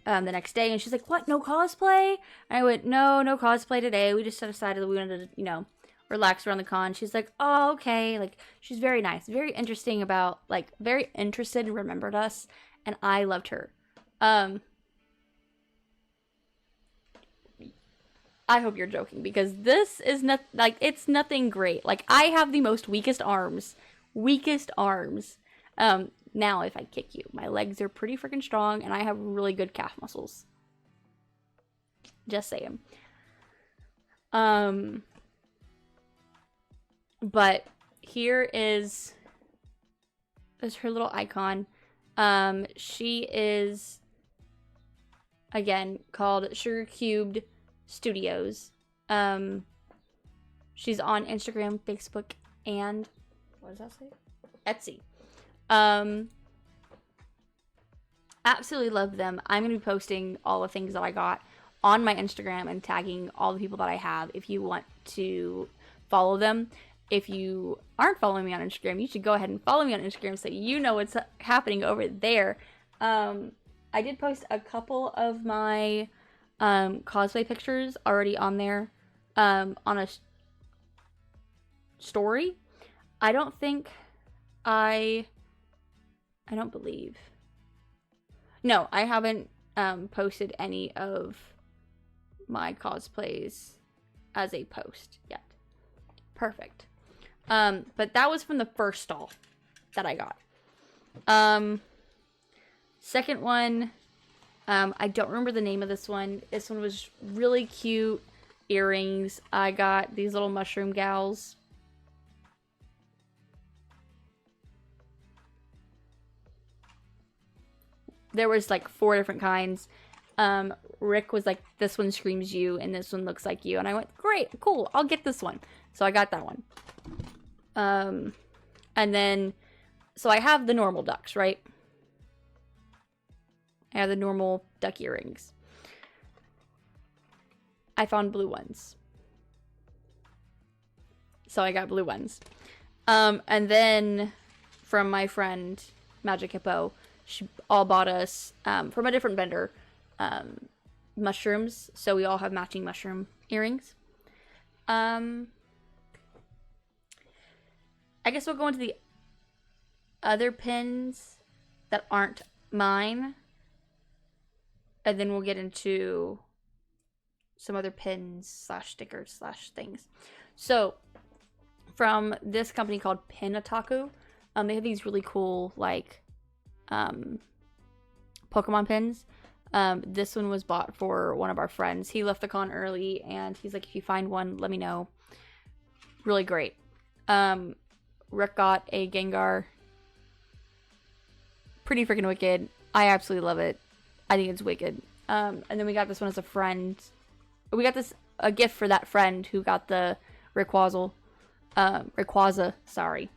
A: the next day, and she's like, "What? No cosplay?" And I went, "No cosplay today. We just decided that we wanted to, relax around the con." She's like, "Oh, okay." Like, she's very nice, very interesting about, like, very interested and remembered us, and I loved her. I hope you're joking, because this is not, like, it's nothing great. Like, I have the most weakest arms. Now if I kick you, my legs are pretty freaking strong, and I have really good calf muscles. Just saying. But here is her little icon. She is, again, called Sugar Cubed Studios. She's on Instagram, Facebook, and what does that say? Etsy. Absolutely love them. I'm gonna be posting all the things that I got on my Instagram and tagging all the people that I have if you want to follow them. If you aren't following me on Instagram, you should go ahead and follow me on Instagram so you know what's happening over there. I did post a couple of my cosplay pictures already on there on a story. I don't believe. No, I haven't posted any of my cosplays as a post yet. Perfect. But that was from the first stall that I got. Second one, I don't remember the name of this one. This one was really cute earrings. I got these little mushroom gals. There was like 4 different kinds. Rick was like, this one screams you, and this one looks like you. And I went, great, cool, I'll get this one. So I got that one. And then, so I have the normal ducks, right? I have the normal duck earrings. I found blue ones. So I got blue ones. And then from my friend, Magic Hippo, she all bought us, from a different vendor, mushrooms. So we all have matching mushroom earrings. I guess we'll go into the other pins that aren't mine. And then we'll get into some other pins / stickers / things. So, from this company called Pin Otaku, they have these really cool, like, Pokemon pins. This one was bought for one of our friends. He left the con early, and he's like, if you find one, let me know. Really great. Rick got a Gengar. Pretty freaking wicked. I absolutely love it. I think it's wicked. And then we got this one as a friend. We got this, a gift for that friend who got the Rayquaza. Rayquaza, sorry.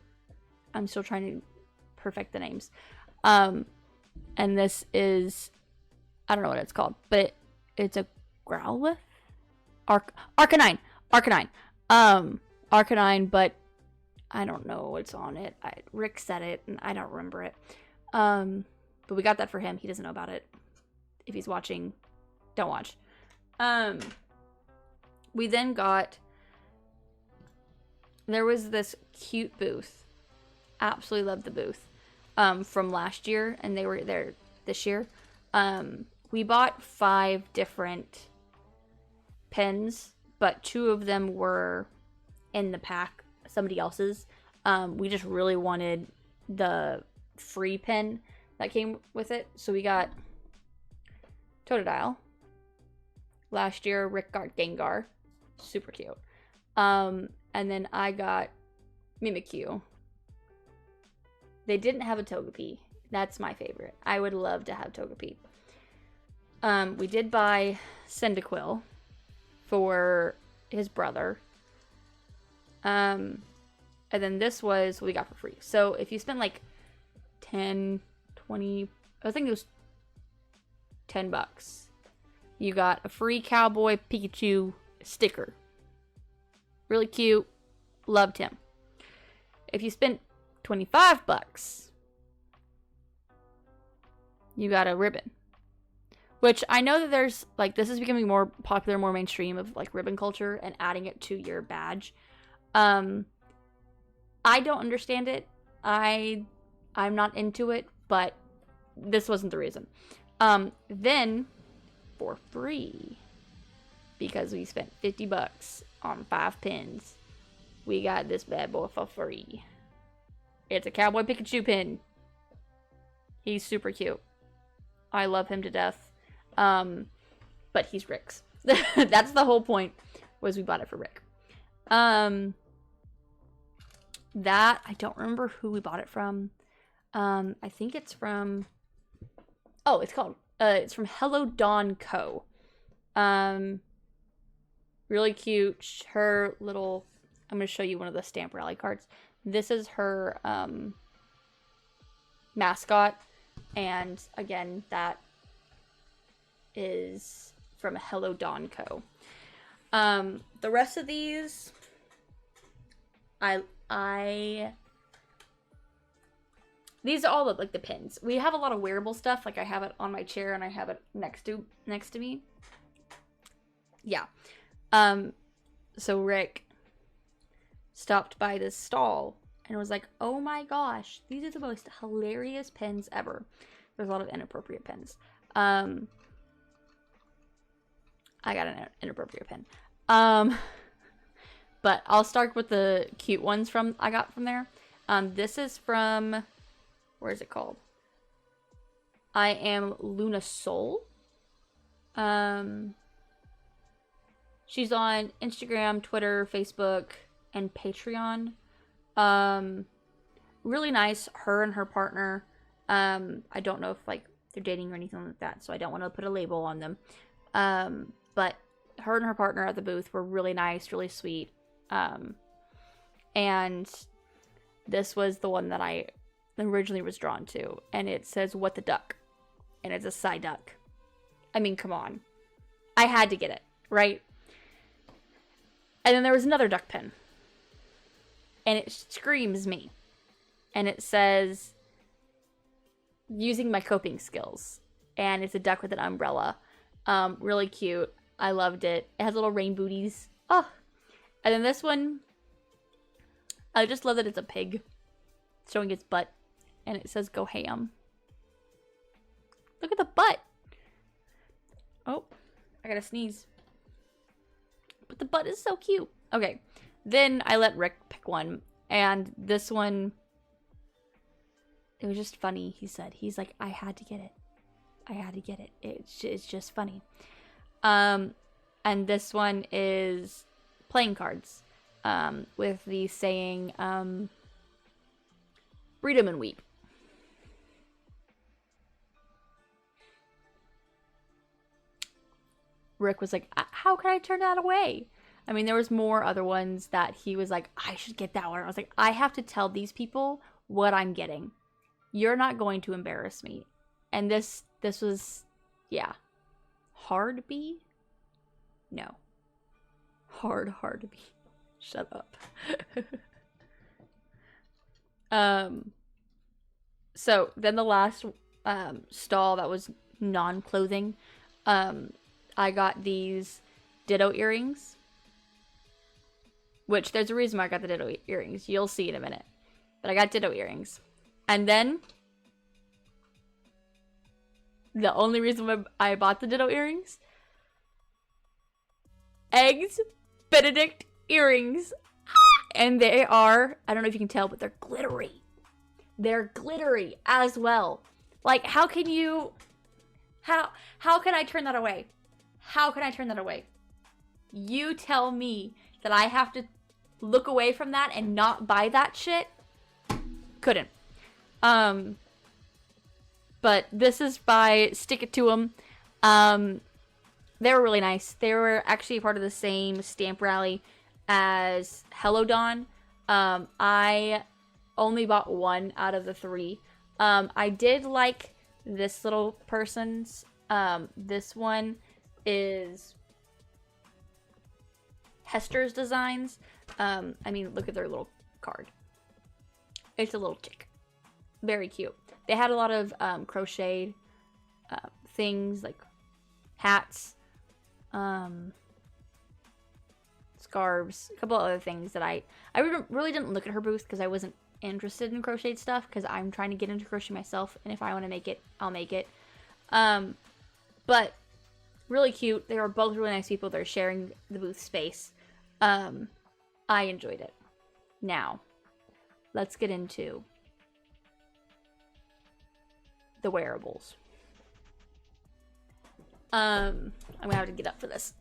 A: I'm still trying to perfect the names. And this is, I don't know what it's called, but it's a Growlithe? Arcanine. Arcanine, but I don't know what's on it. Rick said it, and I don't remember it. But we got that for him. He doesn't know about it. If he's watching, don't watch. We then got, there was this cute booth. Absolutely loved the booth. From last year, and they were there this year. We bought 5 different pins, but 2 of them were in the pack, somebody else's. We just really wanted the free pin that came with it, so we got Totodile. Last year, Rick got Gengar, super cute. And then I got Mimikyu. They didn't have a Togepi. That's my favorite. I would love to have Togepi. We did buy Cyndaquil for his brother. And then this was what we got for free. So if you spend like 10, 20, I think it was $10, you got a free Cowboy Pikachu sticker. Really cute. Loved him. If you spent $25, you got a ribbon. Which I know that there's, like, this is becoming more popular, more mainstream of, like, ribbon culture and adding it to your badge. I don't understand it. I'm not into it, but this wasn't the reason. Then, for free, because we spent $50 on 5 pins, we got this bad boy for free. It's a Cowboy Pikachu pin. He's super cute. I love him to death. But he's Rick's. That's the whole point, was we bought it for Rick. That, I don't remember who we bought it from. I think it's from, oh, it's from Hello Dawn Co. Really cute. Her little, I'm going to show you one of the stamp rally cards. This is her, mascot. And again, that is from Hello Dawn Co. The rest of these, these are all of, like, the pins. We have a lot of wearable stuff. Like, I have it on my chair and I have it next to me. Yeah. So Rick stopped by this stall and was like, oh my gosh, these are the most hilarious pins ever. There's a lot of inappropriate pins. I got an inappropriate pin. But I'll start with the cute ones I got from there. This is from, where is it called? I Am Luna Soul. She's on Instagram, Twitter, Facebook, and Patreon. Really nice. Her and her partner. I don't know if, like, they're dating or anything like that, so I don't want to put a label on them. But her and her partner at the booth were really nice, really sweet. And this was the one that I originally was drawn to. And it says, "What the Duck?" And it's a Psyduck. I mean, come on. I had to get it, right? And then there was another duck pin. And it screams me. And it says, "Using my coping skills." And it's a duck with an umbrella. Really cute. I loved it. It has little rain booties. Oh. And then this one, I just love that it's a pig showing its butt. And it says, "Go ham." Look at the butt. Oh, I gotta sneeze. But the butt is so cute. Okay. Then I let Rick pick one. And this one, it was just funny, he said. He's like, I had to get it. I had to get it. It's just funny. And this one is playing cards. With the saying, "Read 'em and weep." Rick was like, how can I turn that away? I mean, there was more other ones that he was like, I should get that one. I was like, I have to tell these people what I'm getting. You're not going to embarrass me. And this was, yeah. Hard B? No. Hard B. Shut up. So then the last stall that was non-clothing, I got these ditto earrings. Which, there's a reason why I got the ditto earrings. You'll see in a minute. But I got ditto earrings. And then, the only reason why I bought the ditto earrings, Eggs Benedict earrings. And they are, I don't know if you can tell, but they're glittery. They're glittery as well. Like, how can you, how can I turn that away? How can I turn that away? You tell me that I have to look away from that and not buy that shit? Couldn't. But this is by Stick It To 'Em. They were really nice. They were actually part of the same stamp rally as Hello Dawn. I only bought one out of the 3. I did like this little person's. This one is Hester's Designs. I mean, look at their little card. It's a little chick. Very cute. They had a lot of crocheted things like hats, scarves, a couple of other things that I really didn't look at her booth because I wasn't interested in crocheted stuff because I'm trying to get into crochet myself, and if I want to make it, I'll make it. But really cute. They were both really nice people. They're sharing the booth space. I enjoyed it. Now, let's get into the wearables. I'm gonna have to get up for this.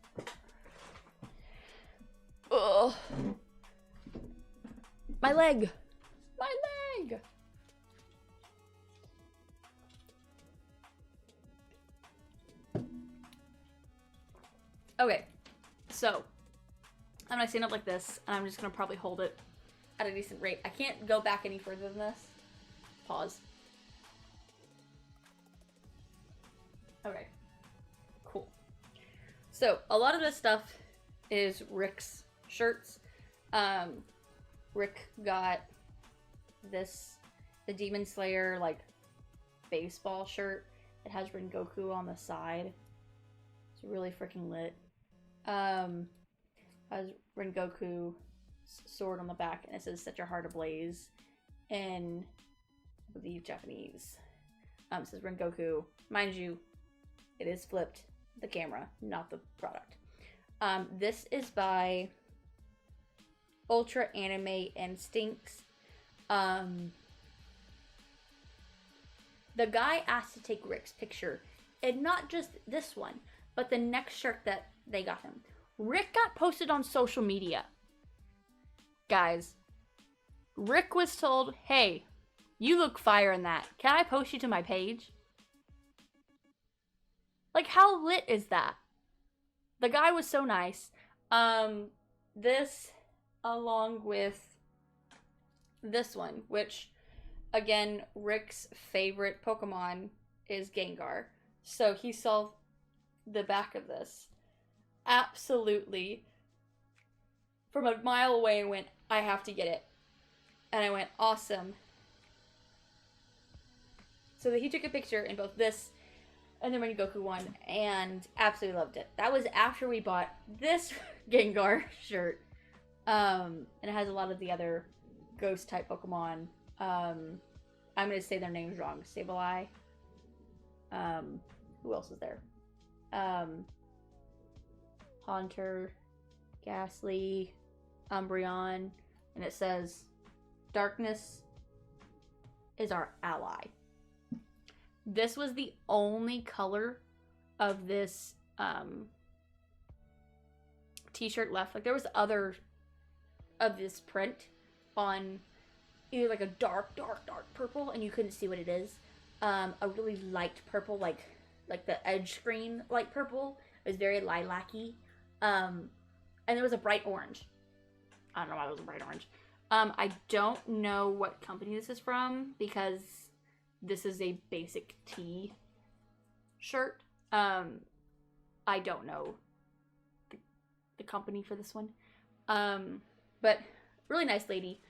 A: Ugh. My leg! My leg! Okay, so I'm gonna stand up like this, and I'm just gonna probably hold it at a decent rate. I can't go back any further than this. Pause. Okay, cool. So a lot of this stuff is Rick's shirts. Rick got this, the Demon Slayer, like, baseball shirt. It has Rengoku on the side. It's really freaking lit. Has Rengoku sword on the back, and it says "Set your heart ablaze" in, I believe, Japanese. It says Rengoku. Mind you, it is flipped, the camera, not the product. This is by Ultra Anime Instinctz. The guy asked to take Rick's picture, and not just this one, but the next shirt that they got him. Rick got posted on social media. Guys, Rick was told, hey, you look fire in that. Can I post you to my page? Like, how lit is that? The guy was so nice. This, along with this one, which, again, Rick's favorite Pokemon is Gengar. So he saw the back of this. Absolutely, from a mile away, and went, I have to get it. And I went, awesome. So he took a picture in both this and the Rengoku one, and absolutely loved it. That was after we bought this Gengar shirt. And it has a lot of the other ghost-type Pokemon. I'm going to say their names wrong. Sableye. Who else is there? Haunter, Ghastly, Umbreon, and it says, darkness is our ally. This was the only color of this t-shirt left. Like, there was other of this print on either like a dark purple, and you couldn't see what it is. A really light purple, like the edge screen light purple. It was very lilac-y. And And there was a bright orange. I don't know why it was a bright orange. I don't know what company this is from because this is a basic tee shirt. I don't know the company for this one. But really nice lady.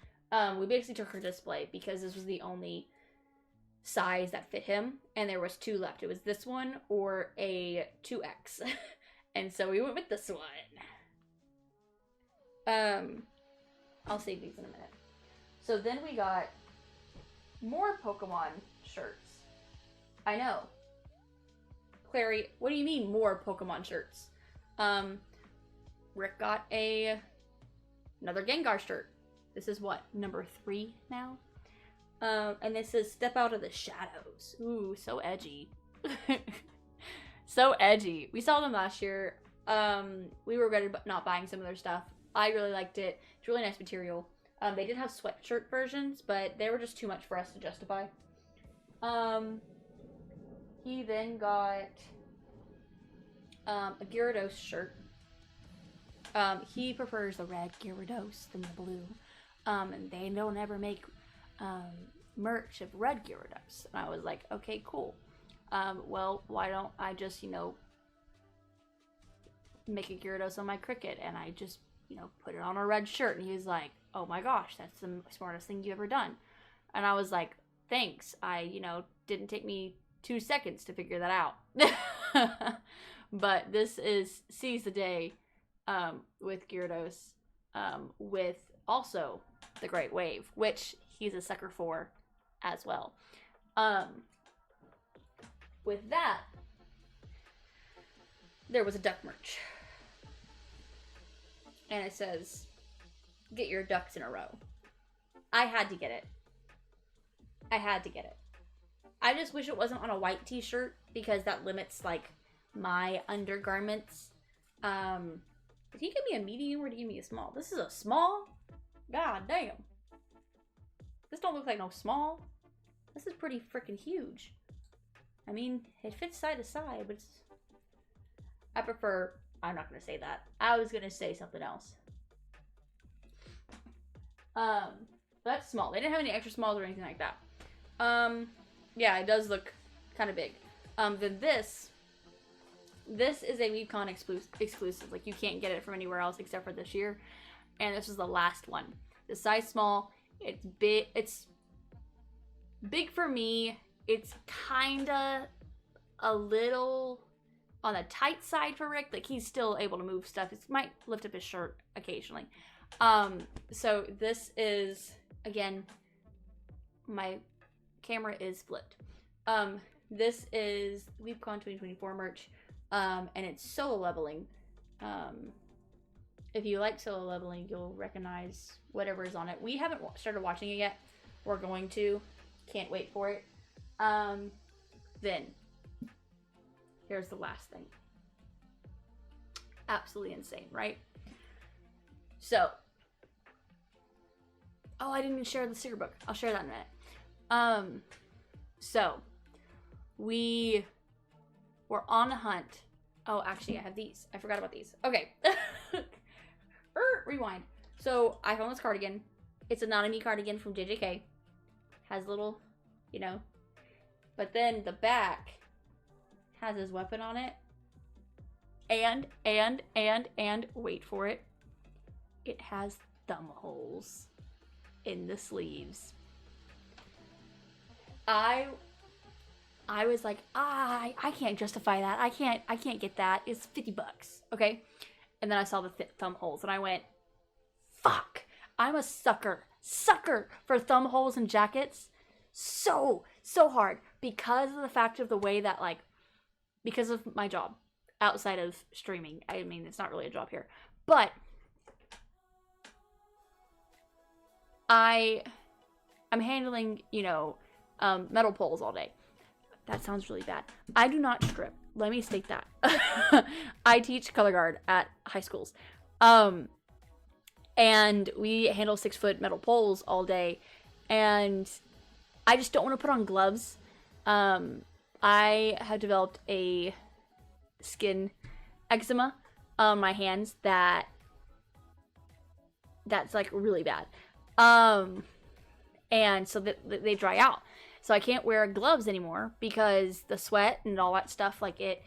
A: We basically took her display because this was the only size that fit him, and there was 2 left. It was this one or a 2X. And so we went with this one. I'll save these in a minute. So then we got more Pokemon shirts. I know. Clary, what do you mean more Pokemon shirts? Rick got another Gengar shirt. This is what, number 3 now? And this is Step Out of the Shadows. Ooh, so edgy. So edgy. We saw them last year. We regretted not buying some of their stuff. I really liked it. It's really nice material. They did have sweatshirt versions, but they were just too much for us to justify. He then got a Gyarados shirt. He prefers the red Gyarados than the blue. And they don't ever make merch of red Gyarados. And I was like, okay, cool. Well, why don't I just, make a Gyarados on my Cricket, and I just, put it on a red shirt. And he was like, oh my gosh, that's the smartest thing you've ever done. And I was like, thanks. Didn't take me 2 seconds to figure that out. But this sees the day with Gyarados, with also the Great Wave, which he's a sucker for as well. With that, there was a duck merch. And it says, get your ducks in a row. I had to get it. I just wish it wasn't on a white t-shirt because that limits, my undergarments. Did he give me a medium or did he give me a small? This is a small? God damn. This don't look like no small. This is pretty freaking huge. I mean, it fits side to side, but I'm not going to say that. I was going to say something else. That's small. They didn't have any extra smalls or anything like that. Yeah, it does look kind of big. Then this is a Weebcon exclusive. You can't get it from anywhere else except for this year. And this is the last one. The size small. It's big. It's big for me. It's kinda a little on the tight side for Rick. He's still able to move stuff. It might lift up his shirt occasionally. So this is, again, my camera is flipped. This is Weebcon 2024 merch. And it's solo leveling. If you like solo leveling, you'll recognize whatever is on it. We haven't started watching it yet. We're going to. Can't wait for it. Then, here's the last thing. Absolutely insane, right? So, I didn't even share the sticker book. I'll share that in a minute. So, we were on a hunt. Oh, actually, I have these. I forgot about these. Okay. Rewind. So, I found this cardigan. It's a Nanami cardigan from JJK. Has little, But then the back has his weapon on it. And, wait for it. It has thumb holes in the sleeves. I was like, I can't justify that. I can't get that. It's $50, okay? And then I saw the thumb holes, and I went, fuck. I'm a sucker for thumb holes in jackets. So hard because of the fact of the way that, because of my job outside of streaming. I mean, it's not really a job here, but I'm handling, metal poles all day. That sounds really bad. I do not strip. Let me state that. I teach color guard at high schools. And we handle 6-foot metal poles all day. And I just don't want to put on gloves. I have developed a skin eczema on my hands that that's like really bad. And so they dry out. So I can't wear gloves anymore because the sweat and all that stuff, like it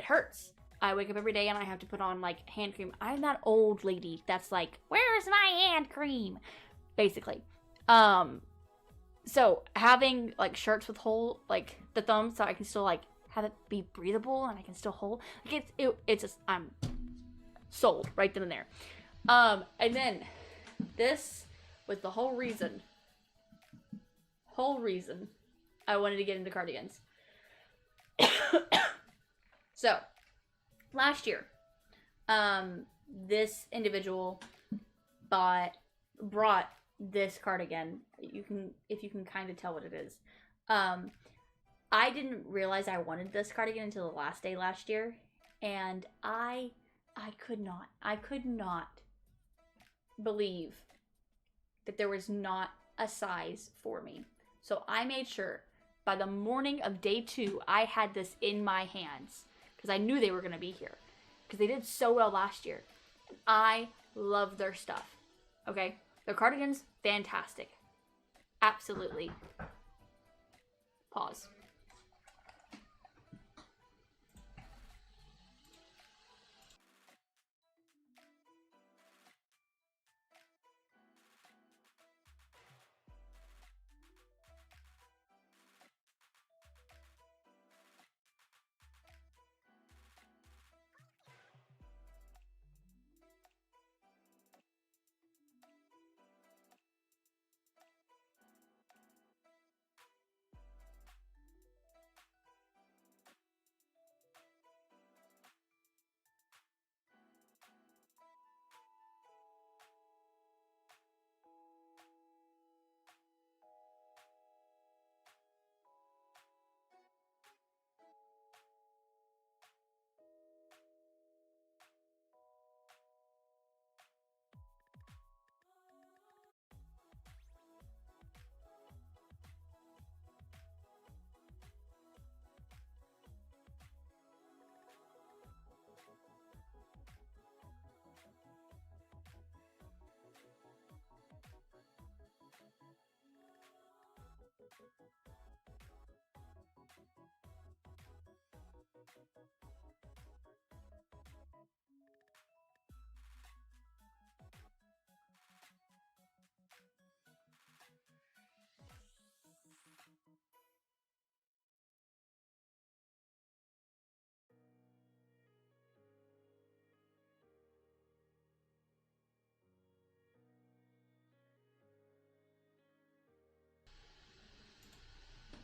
A: hurts. I wake up every day and I have to put on like hand cream. I'm that old lady that's like, where's my hand cream? Basically. So having like shirts with hole, like the thumb, so I can still like have it be breathable and I can still hold. Like it's just, I'm sold right then and there. And then this was the whole reason I wanted to get into cardigans. So last year, this individual brought this cardigan. If you can kind of tell what it is. I didn't realize I wanted this cardigan until the last day last year, and I could not believe that there was not a size for me. So I made sure by the morning of day 2, I had this in my hands because I knew they were going to be here because they did so well last year. And I love their stuff. Okay? Their cardigans, fantastic. Absolutely. Pause.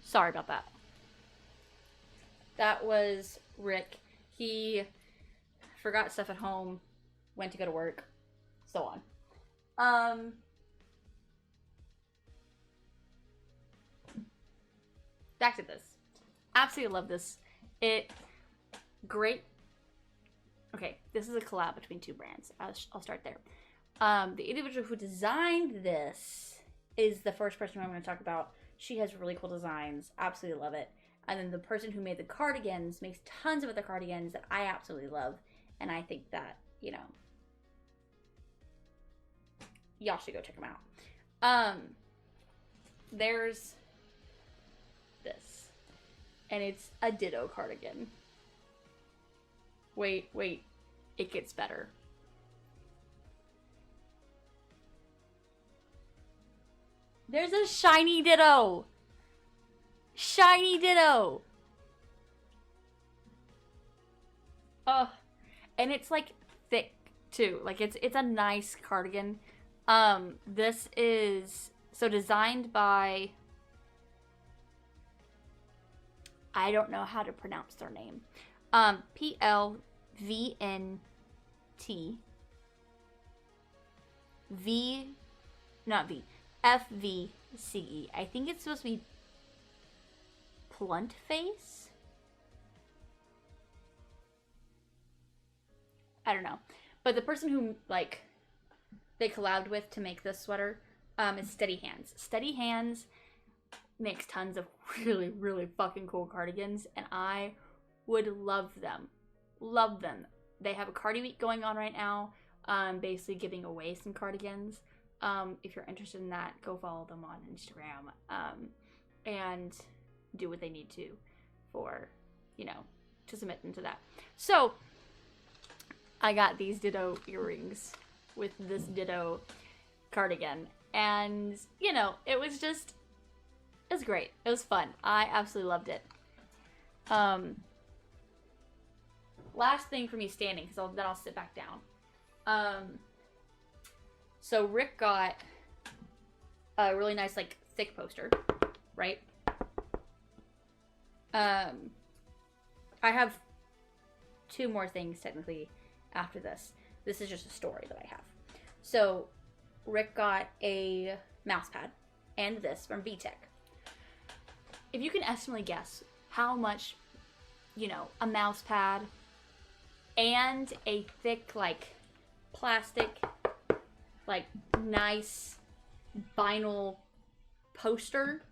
A: Sorry about that. That was Rick. He forgot stuff at home, went to go to work, so on. Back to this. Absolutely love this. Great. Okay, this is a collab between 2 brands. I'll start there. The individual who designed this is the first person I'm going to talk about. She has really cool designs. Absolutely love it. And then the person who made the cardigans makes tons of other cardigans that I absolutely love. And I think that, you know, y'all should go check them out. There's this. And it's a ditto cardigan. Wait. It gets better. There's a shiny ditto. Shiny ditto. Oh, and it's like thick too. Like it's a nice cardigan. This is so designed by, I don't know how to pronounce their name. plvntfvce. I think it's supposed to be Blunt Face. I don't know. But the person who, like, they collabed with to make this sweater is Steady Hands. Steady Hands makes tons of really, really fucking cool cardigans, and I would love them. Love them. They have a Cardi Week going on right now. basically giving away some cardigans. If you're interested in that, go follow them on Instagram, and do what they need to for, to submit into that. So, I got these ditto earrings with this ditto cardigan, and, it was great. It was fun. I absolutely loved it. Last thing for me standing, because then I'll sit back down. So Rick got a really nice, like, thick poster, right? I have 2 more things, technically, after this. This is just a story that I have. So, Rick got a mouse pad, and this from Vtech. If you can estimate guess how much, a mouse pad and a thick, like, plastic, like, nice vinyl poster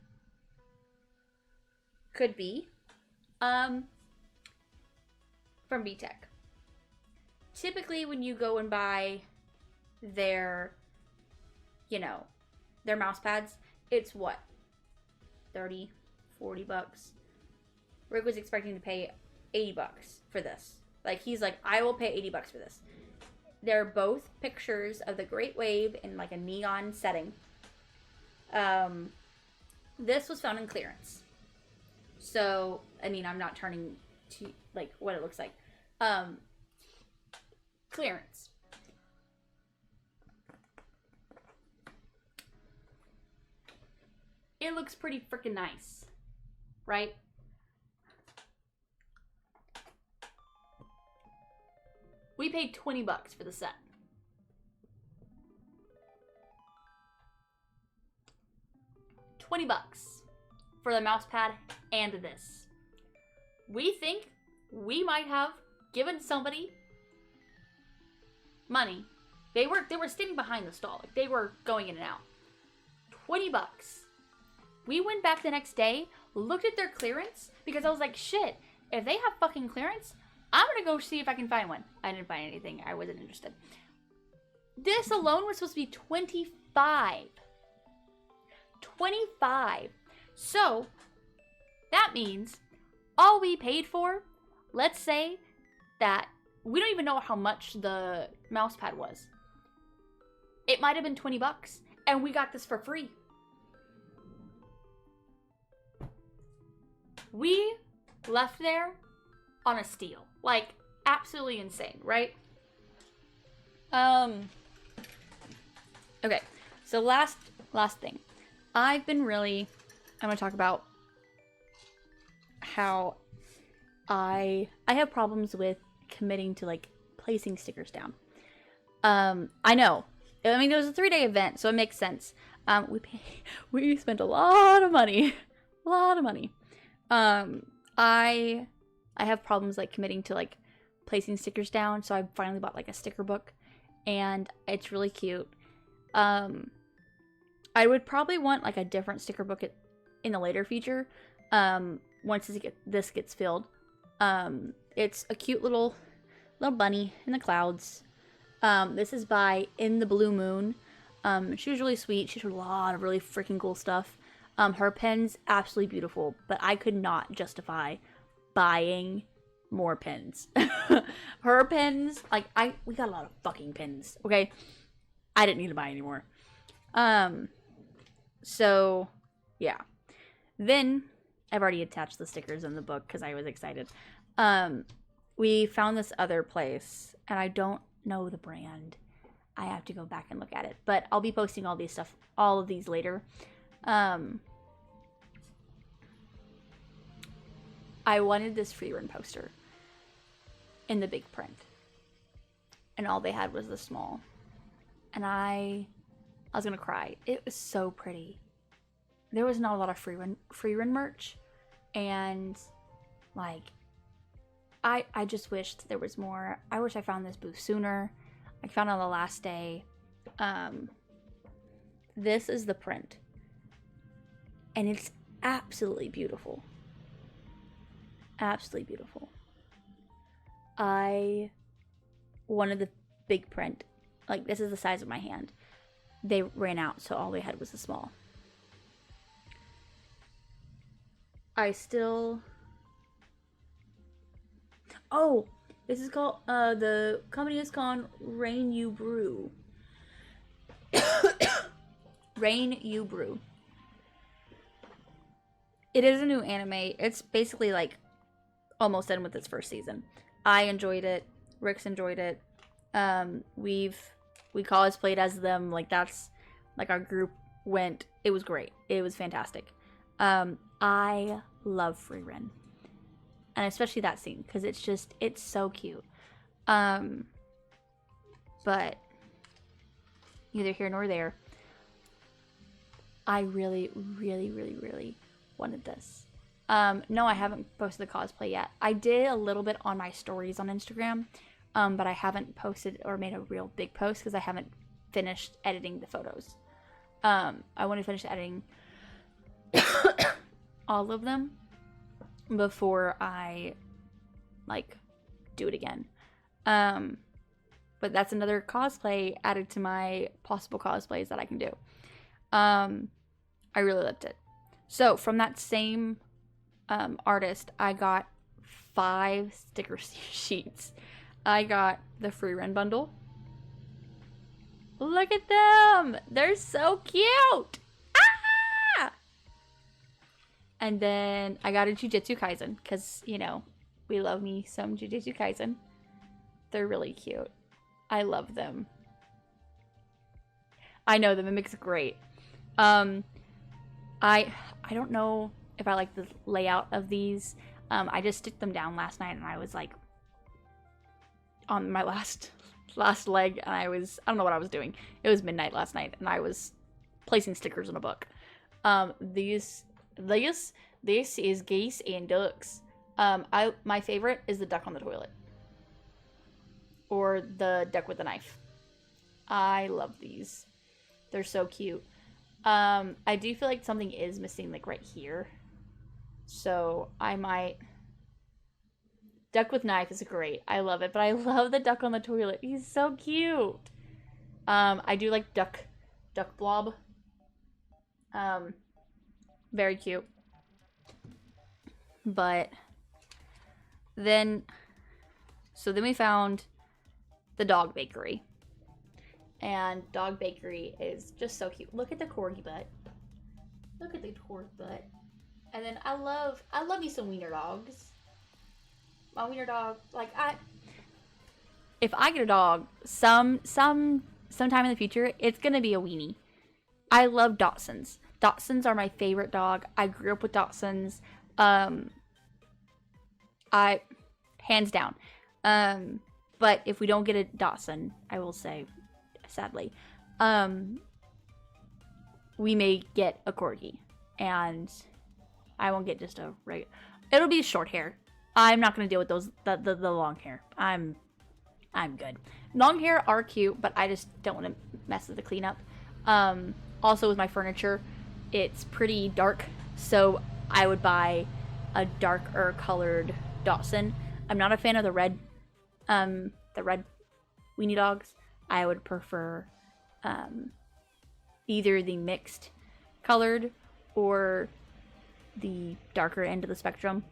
A: could be, from Vtech. Typically, when you go and buy their, their mouse pads, it's what? 30, 40 bucks. Rick was expecting to pay 80 bucks for this. Like, he's like, I will pay 80 bucks for this. They're both pictures of the Great Wave in, like, a neon setting. This was found in clearance. So, I mean, I'm not turning to, like, what it looks like. Clearance. It looks pretty freaking nice, right? We paid 20 bucks for the set. $20 for the mouse pad and this. We think we might have given somebody money. They were standing behind the stall. Like, they were going in and out. 20 bucks. We went back the next day, looked at their clearance, because I was like, shit, if they have fucking clearance, I'm gonna go see if I can find one. I didn't find anything. I wasn't interested. This alone was supposed to be 25. 25. So, that means all we paid for, let's say that we don't even know how much the mouse pad was. It might have been 20 bucks, and we got this for free. We left there on a steal. Like, absolutely insane, right? Okay, so last thing. I'm gonna talk about how I have problems with committing to, like, placing stickers down. I know. I mean, it was a 3-day event, so it makes sense. We spent a lot of money. A lot of money. I have problems, like, committing to, like, placing stickers down, so I finally bought, like, a sticker book, and it's really cute. I would probably want, like, a different sticker book in the later future, once this gets filled. It's a cute little bunny in the clouds. This is by In the Blue Moon. She was really sweet. She showed a lot of really freaking cool stuff. Her pen's absolutely beautiful, but I could not justify buying more pens. Her pens, like, we got a lot of fucking pens, okay? I didn't need to buy any more. So, yeah. Then, I've already attached the stickers in the book because I was excited. We found this other place, and I don't know the brand. I have to go back and look at it, but I'll be posting all of these later. I wanted this free run poster in the big print, and all they had was the small, and I was gonna cry. It was so pretty. There was not a lot of free run merch, and, like, I just wished there was more. I wish I found this booth sooner. I found it on the last day. This is the print, and it's absolutely beautiful. Absolutely beautiful. I wanted the big print like, this is the size of my hand. They ran out, so all they had was the small. I still... Oh! This is called, the company is called Rainubrew. Rainubrew. It is a new anime. It's basically, like, almost done with its first season. I enjoyed it. Rick's enjoyed it. We cosplayed as them. Like, that's, like, our group went. It was great. It was fantastic. I love Frieren. And especially that scene, because it's so cute. But neither here nor there. I really, really, really, really wanted this. No, I haven't posted the cosplay yet. I did a little bit on my stories on Instagram, but I haven't posted or made a real big post because I haven't finished editing the photos. I want to finish editing all of them before I, like, do it again. But that's another cosplay added to my possible cosplays that I can do. I really loved it. So, from that same artist, I got 5 sticker sheets. I got the Frieren bundle. Look at them! They're so cute! And then I got a Jujutsu Kaisen, because, you know, we love me some Jujutsu Kaisen. They're really cute. I love them. I know, the Mimic's great. I don't know if I like the layout of these. I just sticked them down last night, and I was, like, on my last leg, and I don't know what I was doing. It was midnight last night, and I was placing stickers in a book. This is geese and ducks. My favorite is the duck on the toilet. Or the duck with the knife. I love these. They're so cute. I do feel like something is missing, like, right here. So, I might... Duck with knife is great. I love it. But I love the duck on the toilet. He's so cute. I do like duck blob. Very cute. But then we found the dog bakery. And dog bakery is just so cute. Look at the corgi butt. Look at the corgi butt. And then I love me some wiener dogs. My wiener dog, like, if I get a dog sometime in the future, it's gonna be a weenie. I love Dachshunds. Dachshunds are my favorite dog. I grew up with Dachshunds. Hands down. But if we don't get a Dachshund, I will say, sadly, we may get a corgi, and I won't get just a regular. It'll be short hair. I'm not gonna deal with the long hair. I'm good. Long hair are cute, but I just don't want to mess with the cleanup. Also with my furniture, it's pretty dark, so I would buy a darker colored Dachshund. I'm not a fan of the red weenie dogs. I would prefer either the mixed colored or the darker end of the spectrum.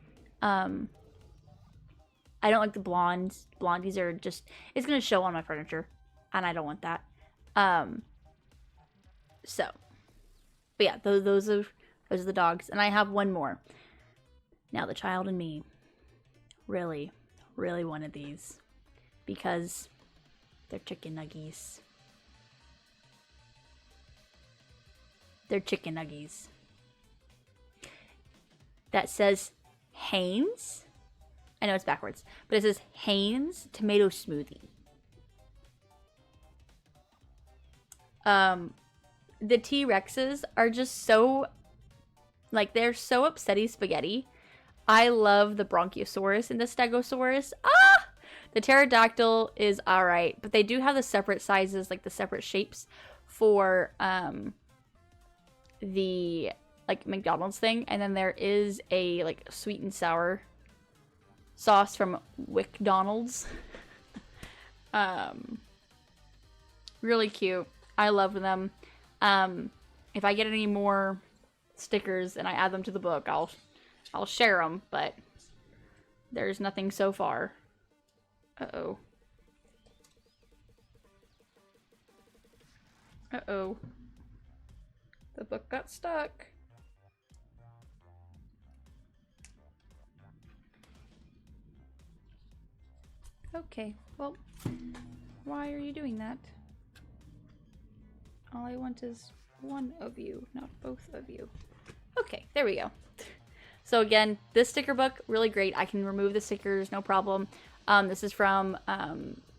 A: I don't like the blondes. Blondies are just, it's going to show on my furniture, and I don't want that. So, but yeah, those are the dogs. And I have one more. Now, the child and me really, really wanted these because they're chicken nuggies. They're chicken nuggies. That says Hanes. I know it's backwards, but it says Hanes tomato smoothie. The T-Rexes are just so, like, they're so upsetty spaghetti. I love the Bronchiosaurus and the Stegosaurus. The pterodactyl is alright, but they do have the separate sizes, like the separate shapes for the, like, McDonald's thing. And then there is a, like, sweet and sour sauce from WcDonald's. Really cute. I love them. If I get any more stickers and I add them to the book, I'll share them, but there's nothing so far. Uh-oh. Uh-oh. The book got stuck. Okay, well, why are you doing that? All I want is one of you, not both of you. Okay, there we go. So again, this sticker book, really great. I can remove the stickers, no problem. This is from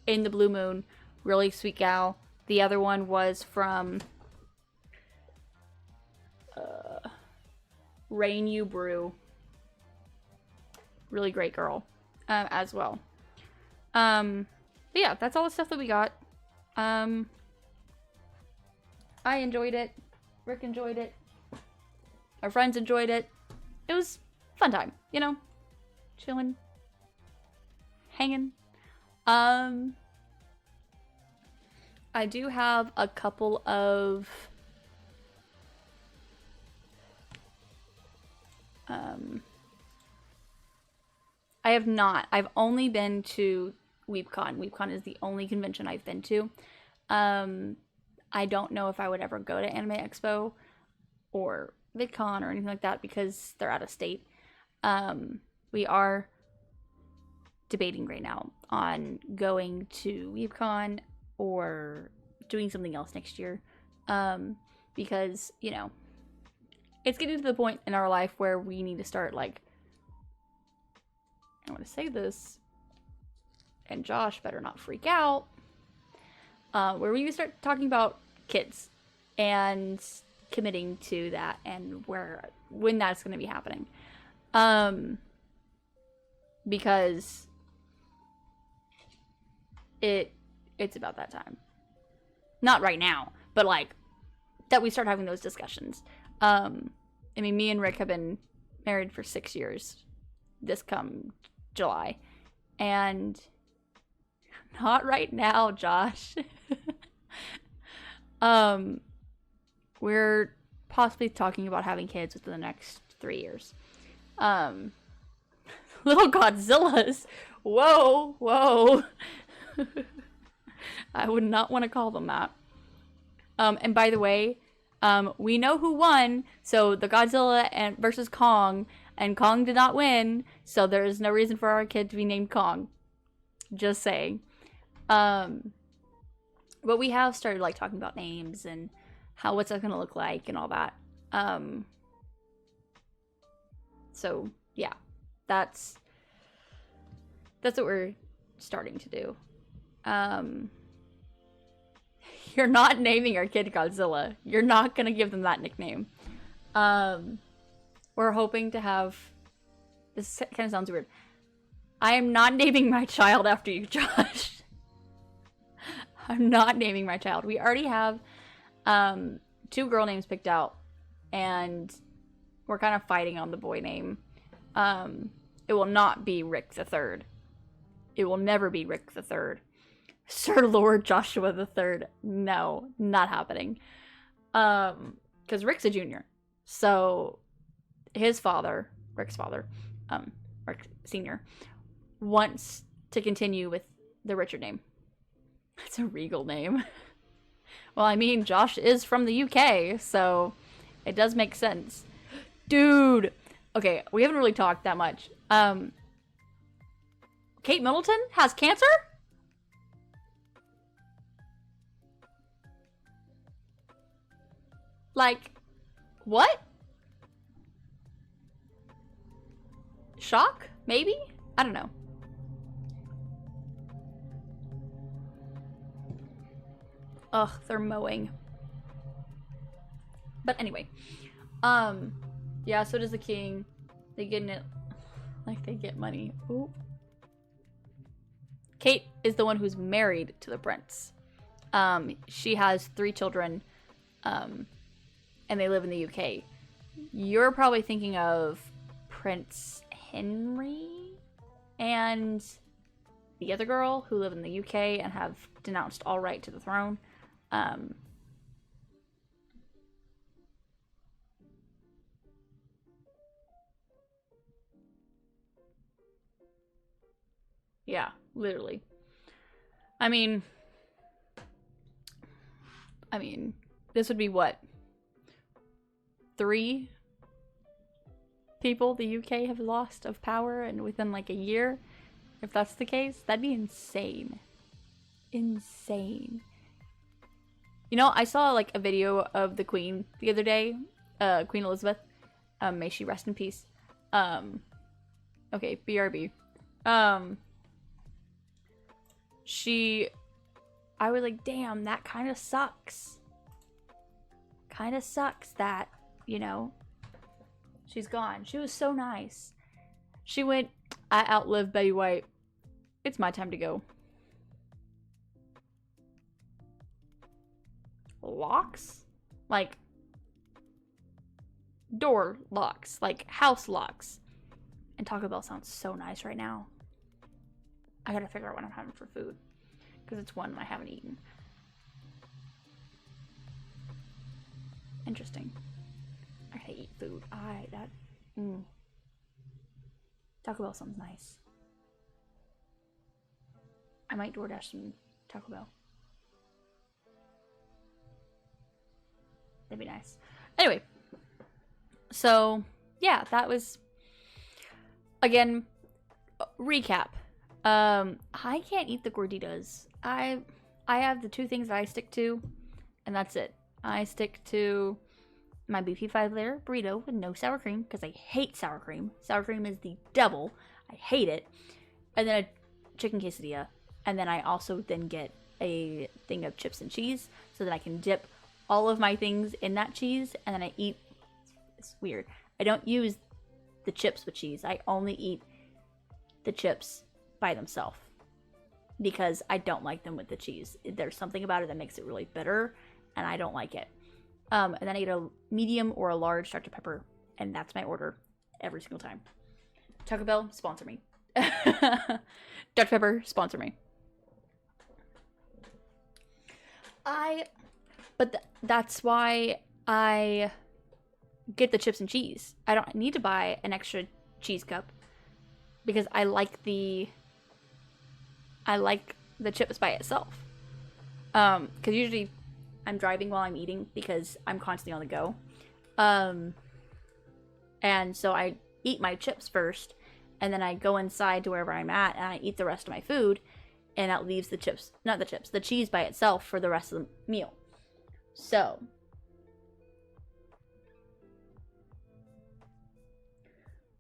A: In the Blue Moon, really sweet gal. The other one was from Rainubrew, really great girl as well. But yeah, that's all the stuff that we got. I enjoyed it. Rick enjoyed it. Our friends enjoyed it. It was a fun time, you know? Chilling. Hanging. I do have a couple of I have not. I've only been to Weebcon. Weebcon is the only convention I've been to. I don't know if I would ever go to Anime Expo or VidCon or anything like that because they're out of state. We are debating right now on going to Weebcon or doing something else next year. Because, you know, it's getting to the point in our life where we need to start, like, I want to say this, and Josh better not freak out, where we need to start talking about kids and committing to that and when that's going to be happening. Because it's about that time. Not right now, but like that we start having those discussions. I mean, me and Rick have been married for 6 years this come July, and not right now, Josh. We're possibly talking about having kids within the next 3 years. Little Godzillas. Whoa, whoa. I would not want to call them that. And by the way, we know who won. So the Godzilla versus Kong, and Kong did not win. So there is no reason for our kid to be named Kong. Just saying. But we have started like talking about names and what's that gonna look like and all that. So yeah, that's what we're starting to do. You're not naming our kid Godzilla. You're not gonna give them that nickname. We're hoping to have, this kind of sounds weird, I am not naming my child after you, Josh. I'm not naming my child. We already have 2 girl names picked out, and we're kind of fighting on the boy name. It will not be Rick the Third. It will never be Rick the Third. Sir Lord Joshua the Third. No, not happening. Because Rick's a junior. So his father, Rick's father, Rick Sr., wants to continue with the Richard name. That's a regal name. Well, I mean, Josh is from the UK, so it does make sense. Dude! Okay, we haven't really talked that much. Kate Middleton has cancer? Like, what? Shock? Maybe? I don't know. Ugh, they're mowing. But anyway. Yeah, so does the king. They get in it like they get money. Ooh. Kate is the one who's married to the prince. She has 3 children. And they live in the UK. You're probably thinking of Prince Henry and the other girl who live in the UK and have denounced all right to the throne. Yeah, literally. I mean, this would be what? 3 people the UK have lost of power and within like a year. If that's the case, that'd be insane. Insane. You know, I saw like a video of the Queen the other day, Queen Elizabeth. May she rest in peace. Okay, BRB. I was like, damn, that kind of sucks. Kind of sucks that, you know, she's gone. She was so nice. She went, I outlived Betty White. It's my time to go. Locks? Like, door locks. Like, house locks. And Taco Bell sounds so nice right now. I gotta figure out what I'm having for food. Because it's one I haven't eaten. Interesting. I gotta eat food. Taco Bell sounds nice. I might DoorDash some Taco Bell. That'd be nice. Anyway. So, yeah, that was... Again, recap. I can't eat the gorditas. I have the 2 things that I stick to, and that's it. I stick to my beefy 5-layer burrito with no sour cream, because I hate sour cream. Sour cream is the devil. I hate it. And then a chicken quesadilla. And then I also then get a thing of chips and cheese, so that I can dip all of my things in that cheese, and then I eat... It's weird. I don't use the chips with cheese. I only eat the chips by themselves because I don't like them with the cheese. There's something about it that makes it really bitter, and I don't like it. And then I eat a medium or a large Dr. Pepper, and that's my order every single time. Taco Bell, sponsor me. Dr. Pepper, sponsor me. That's why I get the chips and cheese. I don't need to buy an extra cheese cup because I like the chips by itself. Because usually I'm driving while I'm eating because I'm constantly on the go. And so I eat my chips first, and then I go inside to wherever I'm at, and I eat the rest of my food, and that leaves the cheese by itself for the rest of the meal. So,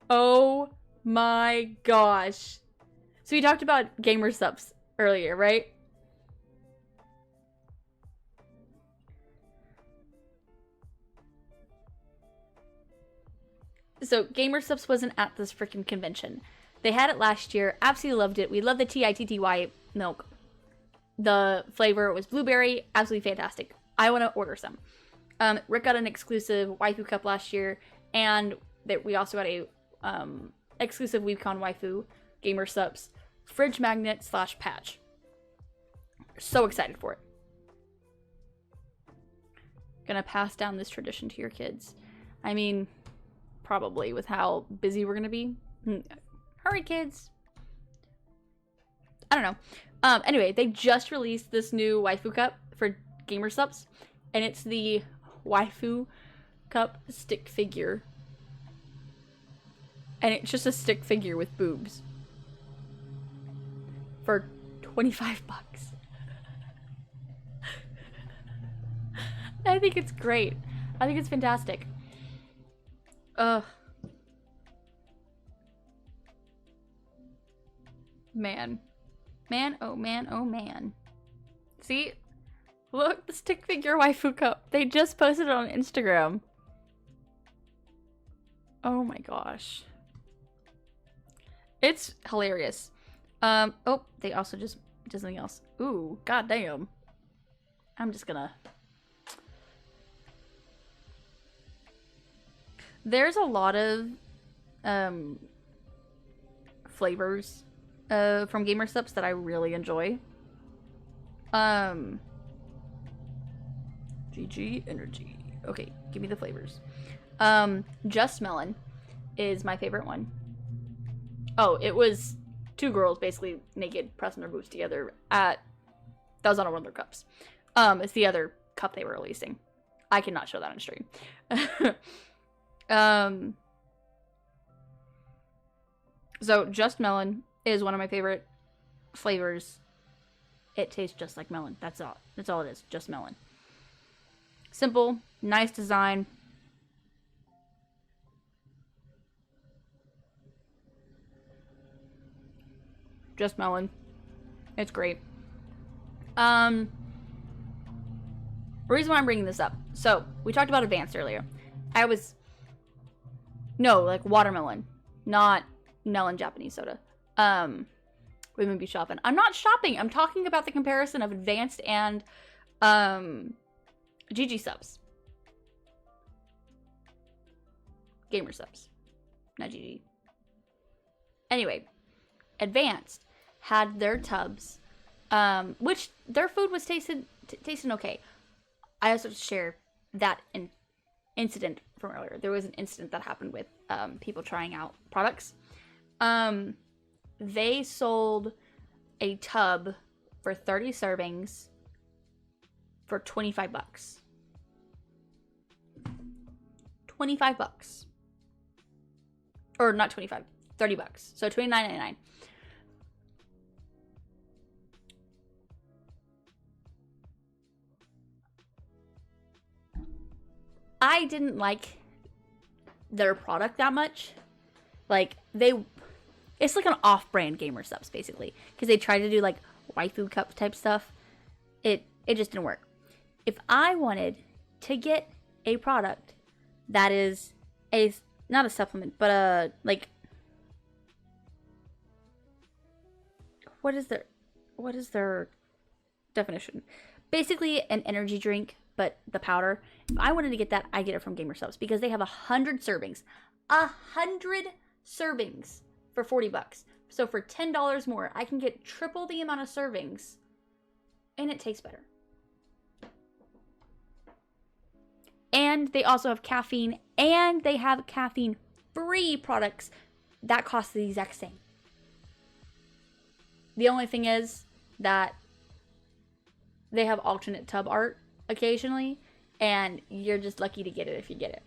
A: oh my gosh. So we talked about gamer subs earlier, right? So Gamer Subs wasn't at this freaking convention. They had it last year. Absolutely loved it. We love the TITTY milk. The flavor was blueberry. Absolutely fantastic. I want to order some. Rick got an exclusive waifu cup last year, and we also got a exclusive Weebcon waifu Gamer Subs fridge magnet / patch. So excited for it. Gonna pass down this tradition to your kids. I mean, probably with how busy we're gonna be. Hurry, kids. I don't know. Anyway, they just released this new waifu cup for Gamer Subs, and it's the waifu cup stick figure. And it's just a stick figure with boobs. For $25. I think it's great. I think it's fantastic. Man. Man, oh man, oh man. See? Look, the stick figure waifu cup. They just posted it on Instagram. Oh my gosh. It's hilarious. Oh, they also just did something else. Ooh, goddamn. I'm just gonna... There's a lot of flavors from Gamer Subs that I really enjoy. GG energy. Okay, give me the flavors. Just Melon is my favorite one. Oh, it was two girls basically naked pressing their boobs together that was on one of their cups. It's the other cup they were releasing. I cannot show that on stream. So Just Melon is one of my favorite flavors. It tastes just like melon. That's all it is. Just melon. Simple, nice design. Just melon. It's great. The reason why I'm bringing this up. So, we talked about Advanced earlier. Like watermelon. Not melon Japanese soda. We may be shopping. I'm not shopping. I'm talking about the comparison of Advanced and GG subs. Gamer subs. Not GG. Anyway, Advanced had their tubs, which their food was tasting okay. I also share that incident from earlier. There was an incident that happened with people trying out products. They sold a tub for 30 servings for $25. $25. Or not 25, $30. So $29.99. I didn't like their product that much. Like, it's like an off-brand Gamer Subs, basically. Because they tried to do, like, waifu cup type stuff. It just didn't work. If I wanted to get a product that is not a supplement, but what is their definition? Basically an energy drink, but the powder. If I wanted to get that, I get it from Gamer Subs because they have 100 servings. 100 servings for $40. So for $10 more, I can get triple the amount of servings and it tastes better. And they also have caffeine, and they have caffeine-free products that cost the exact same. The only thing is that they have alternate tub art occasionally, and you're just lucky to get it if you get it.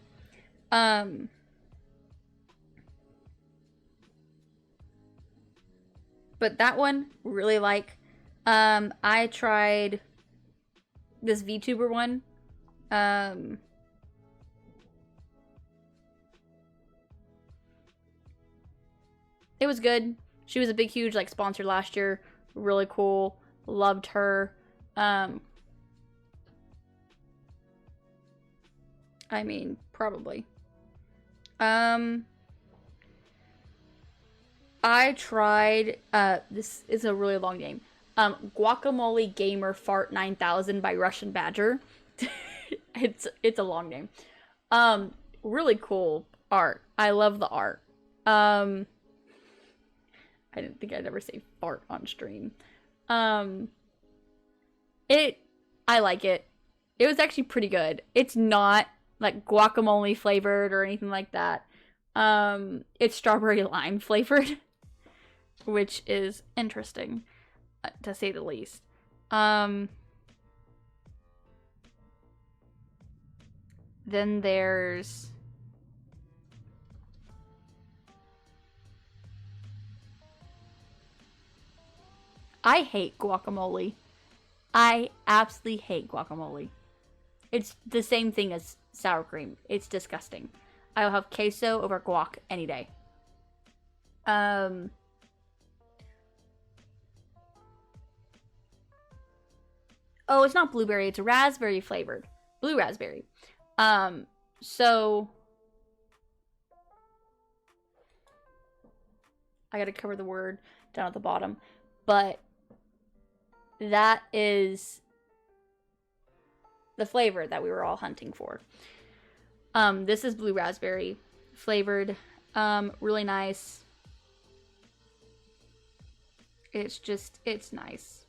A: But that one, really like. I tried this VTuber one. It was good. She was a big, huge, like, sponsor last year. Really cool. Loved her. I mean, probably. I tried, this is a really long name. Guacamole Gamer Fart 9000 by Russian Badger. It's a long name. Really cool art. I love the art. I didn't think I'd ever say fart on stream. I like it. It was actually pretty good. It's not like guacamole flavored or anything like that. It's strawberry lime flavored, which is interesting, to say the least. Then there's I hate guacamole. I absolutely hate guacamole. It's the same thing as sour cream. It's disgusting. I'll have queso over guac any day. Oh, it's not blueberry. It's raspberry flavored. Blue raspberry. So I gotta cover the word down at the bottom. But that is the flavor that we were all hunting for. This is blue raspberry flavored. Really nice. It's nice.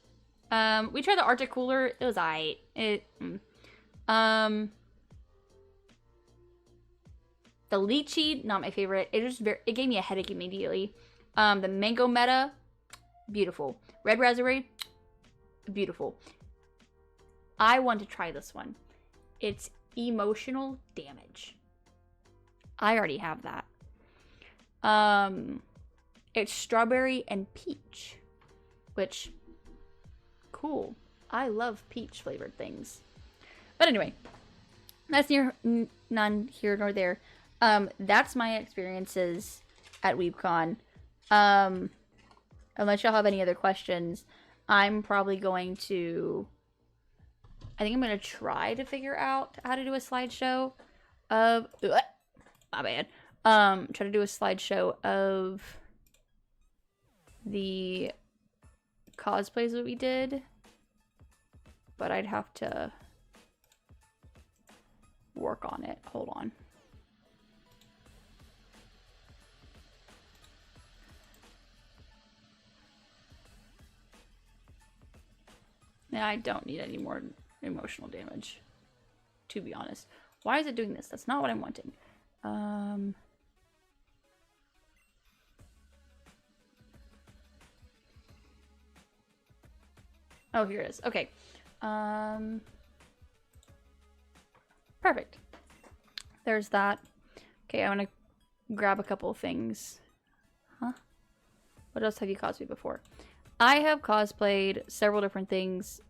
A: We tried the Arctic Cooler. It was aight. The lychee, not my favorite. It gave me a headache immediately. The mango meta, beautiful. Red raspberry, beautiful. I want to try this one. It's emotional damage. I already have that. It's strawberry and peach, which, cool. I love peach flavored things. But anyway, that's none here nor there. That's my experiences at Weebcon. Unless y'all have any other questions, I'm probably going to, I think I'm going to try to figure out how to do a slideshow of, my bad. Try to do a slideshow of the cosplays that we did, but I'd have to work on it. Hold on. Yeah, I don't need any more emotional damage, to be honest. Why is it doing this? That's not what I'm wanting. Oh, here it is. Okay. Perfect. There's that. Okay, I want to grab a couple of things. Huh? What else have you cosplayed before? I have cosplayed several different things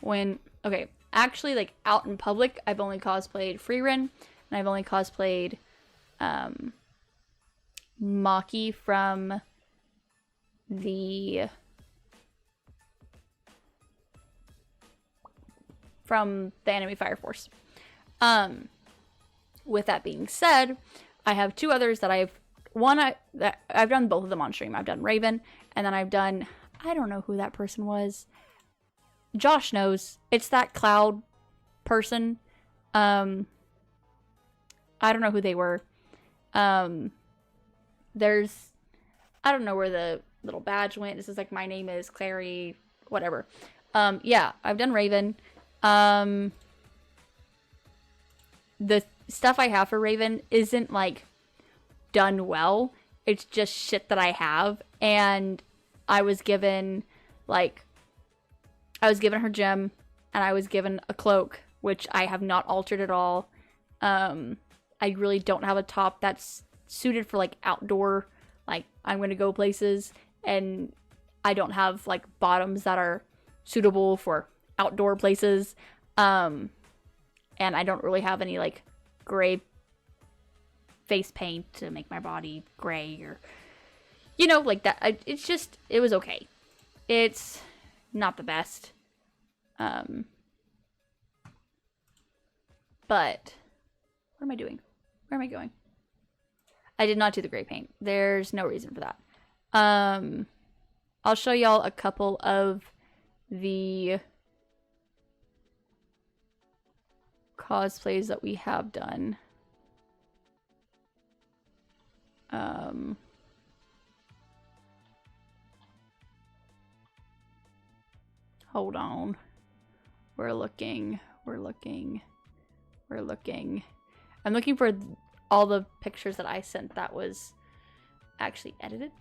A: when... Okay, actually, like, out in public, I've only cosplayed Freerin, and I've only cosplayed Maki from the... Anime Fire Force. With that being said, I have two others that I've done both of them on stream. I've done Raven, and then I've done, I don't know who that person was. Josh knows. It's that cloud person. I don't know who they were. I don't know where the little badge went. This is like, my name is Clary, whatever. Yeah, I've done Raven. The stuff I have for Raven isn't like done well. It's just shit that I have, and I was given her gem, and I was given a cloak, which I have not altered at all. I really don't have a top that's suited for like outdoor, like I'm gonna go places, and I don't have like bottoms that are suitable for outdoor places. And I don't really have any like gray face paint to make my body gray, or, you know, like that. It was okay. It's not the best. But what am I doing? Where am I going? I did not do the gray paint. There's no reason for that. I'll show y'all a couple of the cosplays that we have done. Hold on. We're looking. I'm looking for all the pictures that I sent that was actually edited.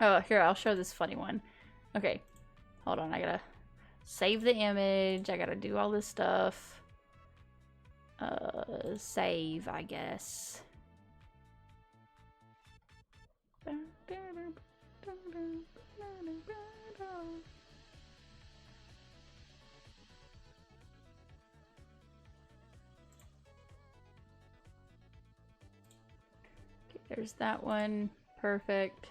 A: Oh, here, I'll show this funny one. Okay, hold on, I gotta save the image, I gotta do all this stuff. Save, I guess. Okay, there's that one. Perfect.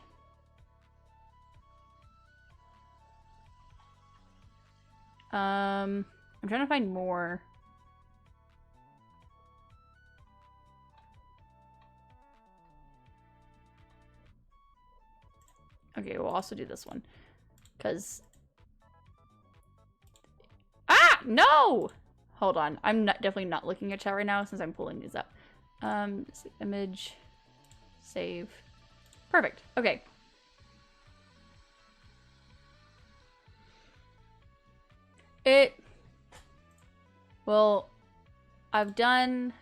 A: I'm trying to find more. Okay, we'll also do this one. Because... Ah! No! Hold on. I'm definitely not looking at chat right now since I'm pulling these up. Image. Save. Perfect. Okay. Well, I've done...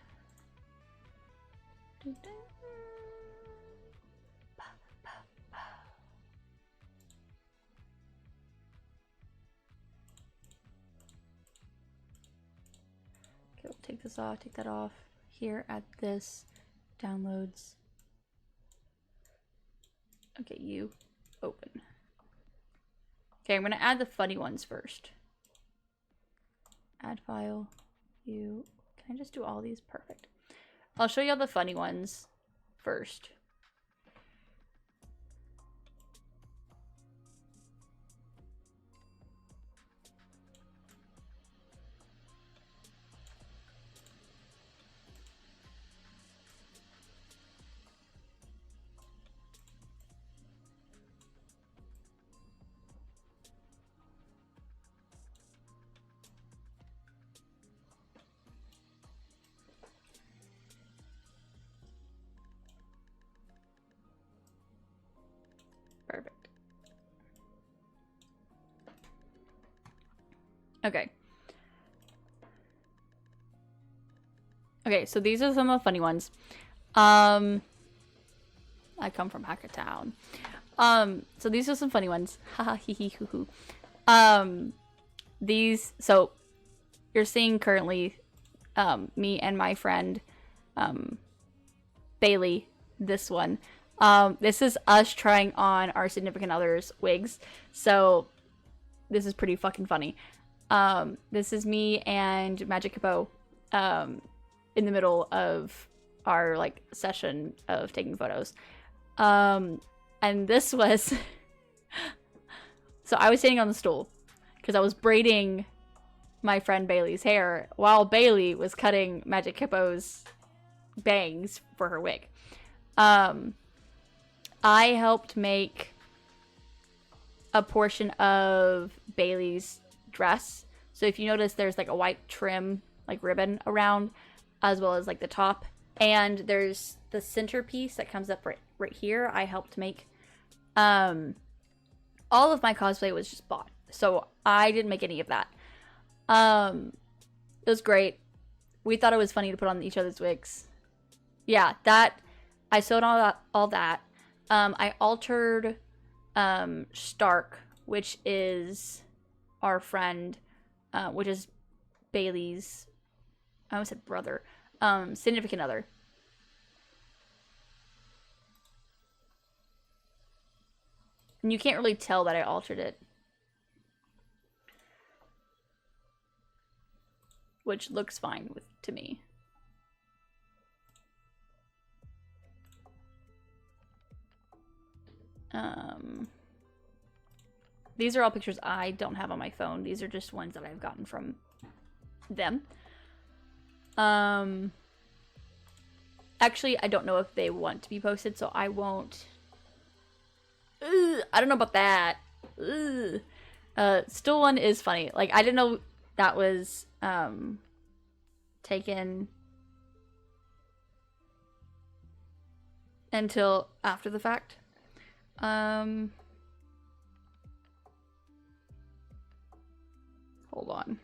A: Okay, we'll take this off, take that off. Here, add this. Downloads. Okay, you. Open. Okay, I'm gonna add the funny ones first. Add file. You. Can I just do all these? Perfect. I'll show you all the funny ones first. Perfect. Okay. Okay, so these are some of the funny ones. I come from Hackatown. So these are some funny ones. Haha, hee hee hoo hoo. These, so you're seeing currently, me and my friend, Bailey, this one. This is us trying on our significant other's wigs. So this is pretty fucking funny. This is me and Magic Hippo, in the middle of our like session of taking photos. And this was so I was sitting on the stool because I was braiding my friend Bailey's hair while Bailey was cutting Magic Hippo's bangs for her wig. I helped make a portion of Bailey's dress. So if you notice, there's like a white trim, like ribbon around, as well as like the top. And there's the centerpiece that comes up right here. I helped make. All of my cosplay was just bought. So I didn't make any of that. It was great. We thought it was funny to put on each other's wigs. Yeah, that I sewed all that. I altered Stark, which is our friend, which is Bailey's, I almost said brother, significant other. And you can't really tell that I altered it. Which looks fine to me. These are all pictures I don't have on my phone. These are just ones that I've gotten from them. Actually, I don't know if they want to be posted, so I won't. Ugh, I don't know about that. Still one is funny. Like, I didn't know that was taken until after the fact. Hold on.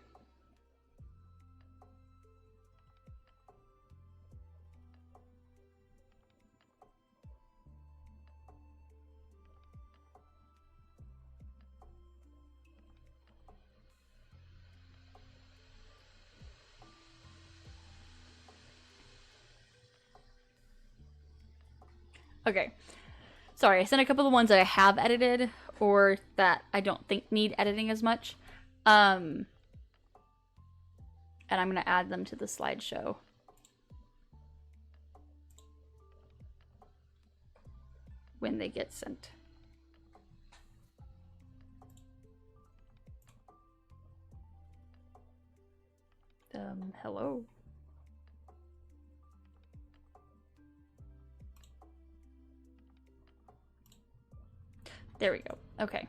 A: Okay. Sorry, I sent a couple of ones that I have edited or that I don't think need editing as much. And I'm going to add them to the slideshow. When they get sent. Hello. There we go. Okay.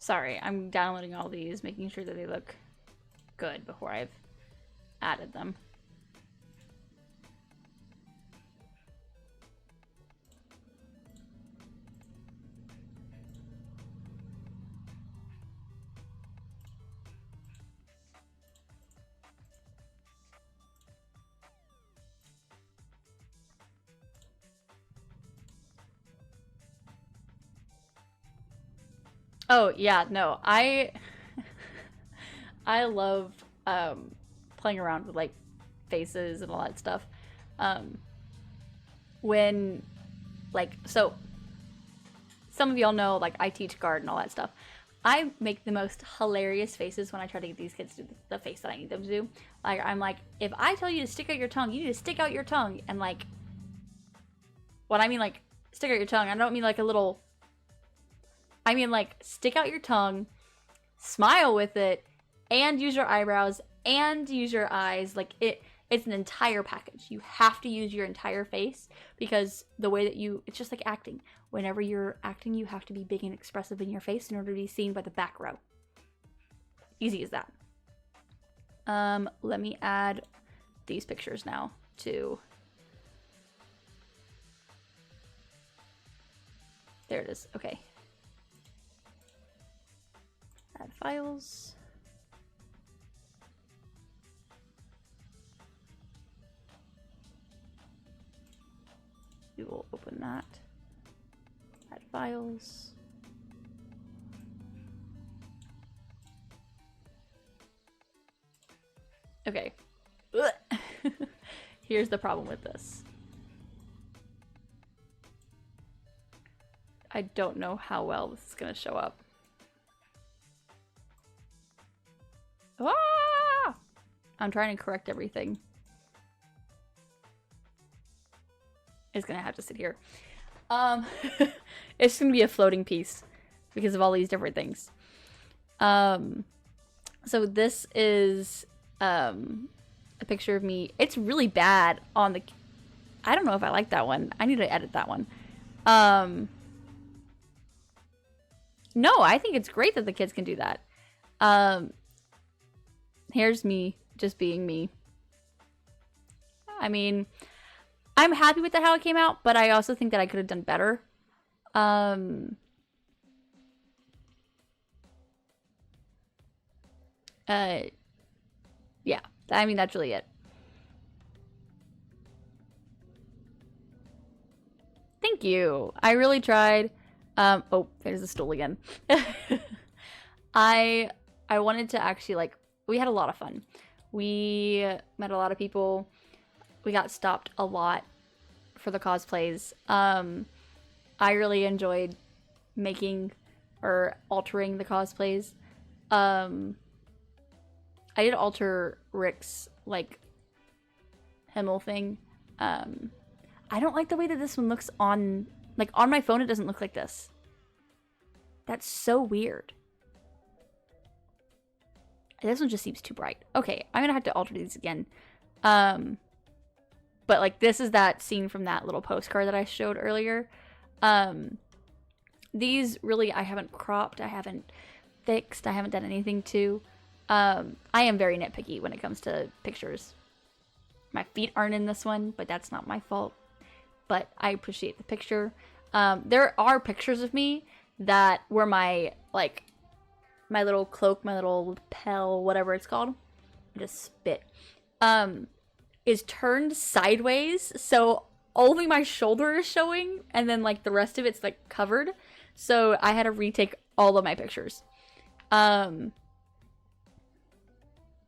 A: Sorry, I'm downloading all these, making sure that they look good before I've added them. Oh, yeah, no, I love playing around with like faces and all that stuff. When like, so some of y'all know like I teach guard and all that stuff. I make the most hilarious faces when I try to get these kids to do the face that I need them to do. Like, I'm like, if I tell you to stick out your tongue, you need to stick out your tongue. And like, what I mean like stick out your tongue, I don't mean like a little, I mean like stick out your tongue, smile with it, and use your eyebrows and use your eyes. Like it's an entire package. You have to use your entire face because the way that it's just like acting. Whenever you're acting, you have to be big and expressive in your face in order to be seen by the back row. Easy as that. Let me add these pictures now to. There it is. Okay. Add files. We will open that. Add files. Okay. Here's the problem with this. I don't know how well this is going to show up. Ah! I'm trying to correct everything. It's gonna have to sit here. It's gonna be a floating piece because of all these different things. So this is a picture of me. It's really bad on the. I don't know if I like that one. I need to edit that one. No, I think it's great that the kids can do that. Here's me just being me. I mean, I'm happy with how it came out, but I also think that I could have done better. Yeah, I mean, that's really it. Thank you. I really tried. Oh, there's the stool again. I wanted to actually, like, we had a lot of fun. We met a lot of people. We got stopped a lot for the cosplays. I really enjoyed making or altering the cosplays. I did alter Rick's, like, Himmel thing. I don't like the way that this one looks on, like, on my phone it doesn't look like this. That's so weird. This one just seems too bright. Okay, I'm gonna have to alter these again. But, like, this is that scene from that little postcard that I showed earlier. These, really, I haven't cropped. I haven't fixed. I haven't done anything to. I am very nitpicky when it comes to pictures. My feet aren't in this one, but that's not my fault. But I appreciate the picture. There are pictures of me that were my, like, my little cloak, my little lapel, whatever it's called. I just spit. Is turned sideways, so only my shoulder is showing, and then, like, the rest of it's, like, covered. So I had to retake all of my pictures. But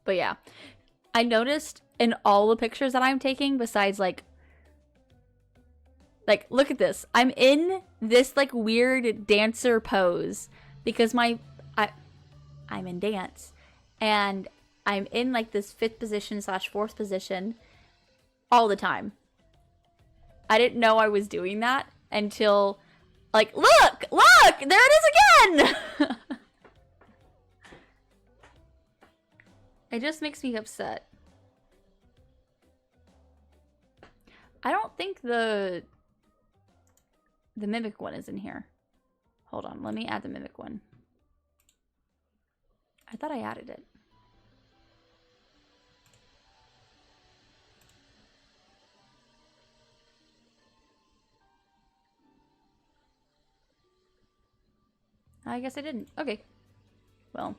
A: yeah, I noticed in all the pictures that I'm taking, besides, like Like, look at this. I'm in this, like, weird dancer pose because I'm in dance. And I'm in, like, this 5th position / 4th position all the time. I didn't know I was doing that until, like, look! There it is again! It just makes me upset. I don't think the mimic one is in here. Hold on, let me add the mimic one. I thought I added it. I guess I didn't. Okay. Well.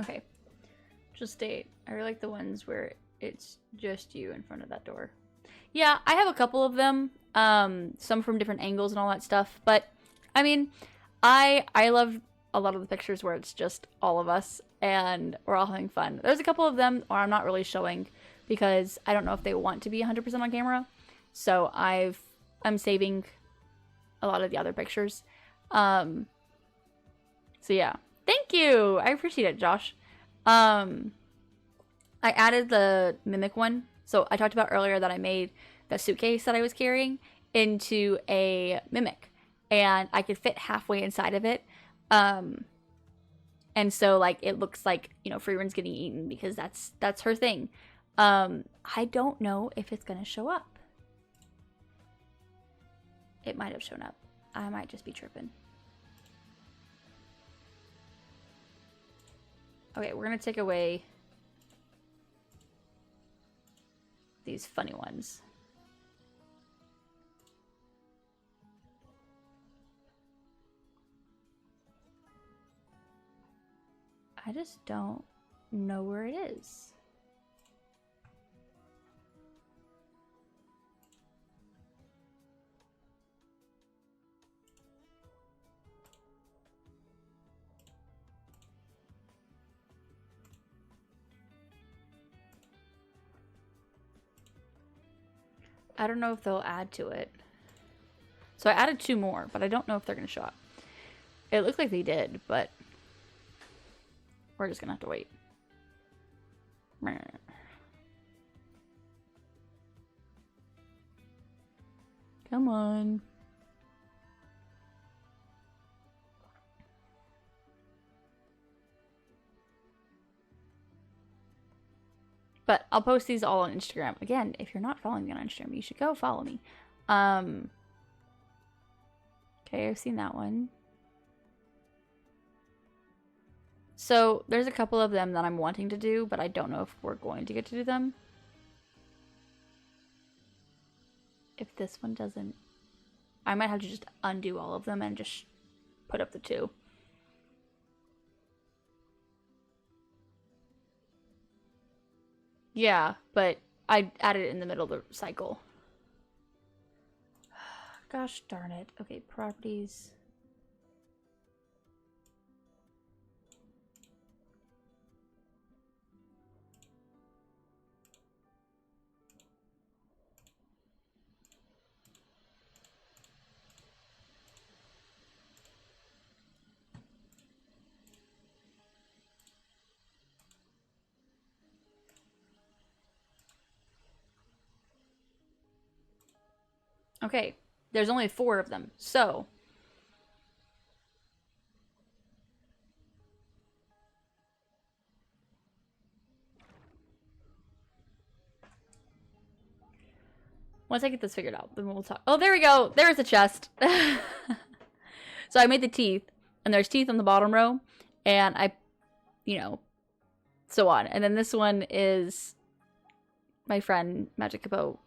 A: Okay. Just state. I really like the ones where it's just you in front of that door. Yeah, I have a couple of them. Some from different angles and all that stuff. But, I mean, I love a lot of the pictures where it's just all of us and we're all having fun. There's a couple of them where I'm not really showing because I don't know if they want to be 100% on camera. So I'm saving a lot of the other pictures. So yeah. Thank you! I appreciate it, Josh. I added the mimic one. So I talked about earlier that I made the suitcase that I was carrying into a mimic. And I could fit halfway inside of it. And so, like, it looks like, you know, Freerun's getting eaten because that's her thing. I don't know if it's gonna show up. It might have shown up. I might just be tripping. Okay, we're gonna take away these funny ones. I just don't know where it is. I don't know if they'll add to it. So I added 2 more, but I don't know if they're going to show up. It looked like they did, but we're just going to have to wait. Come on. But I'll post these all on Instagram. Again, if you're not following me on Instagram, you should go follow me. Okay, I've seen that one. So there's a couple of them that I'm wanting to do, but I don't know if we're going to get to do them. If this one doesn't, I might have to just undo all of them and just put up the 2. Yeah, but I added it in the middle of the cycle. Gosh darn it. Okay, properties. Okay, there's only 4 of them, so once I get this figured out, then we'll talk. Oh, there we go. There's the chest. So I made the teeth, and there's teeth on the bottom row, and I, you know, so on. And then this one is my friend Magic Hippo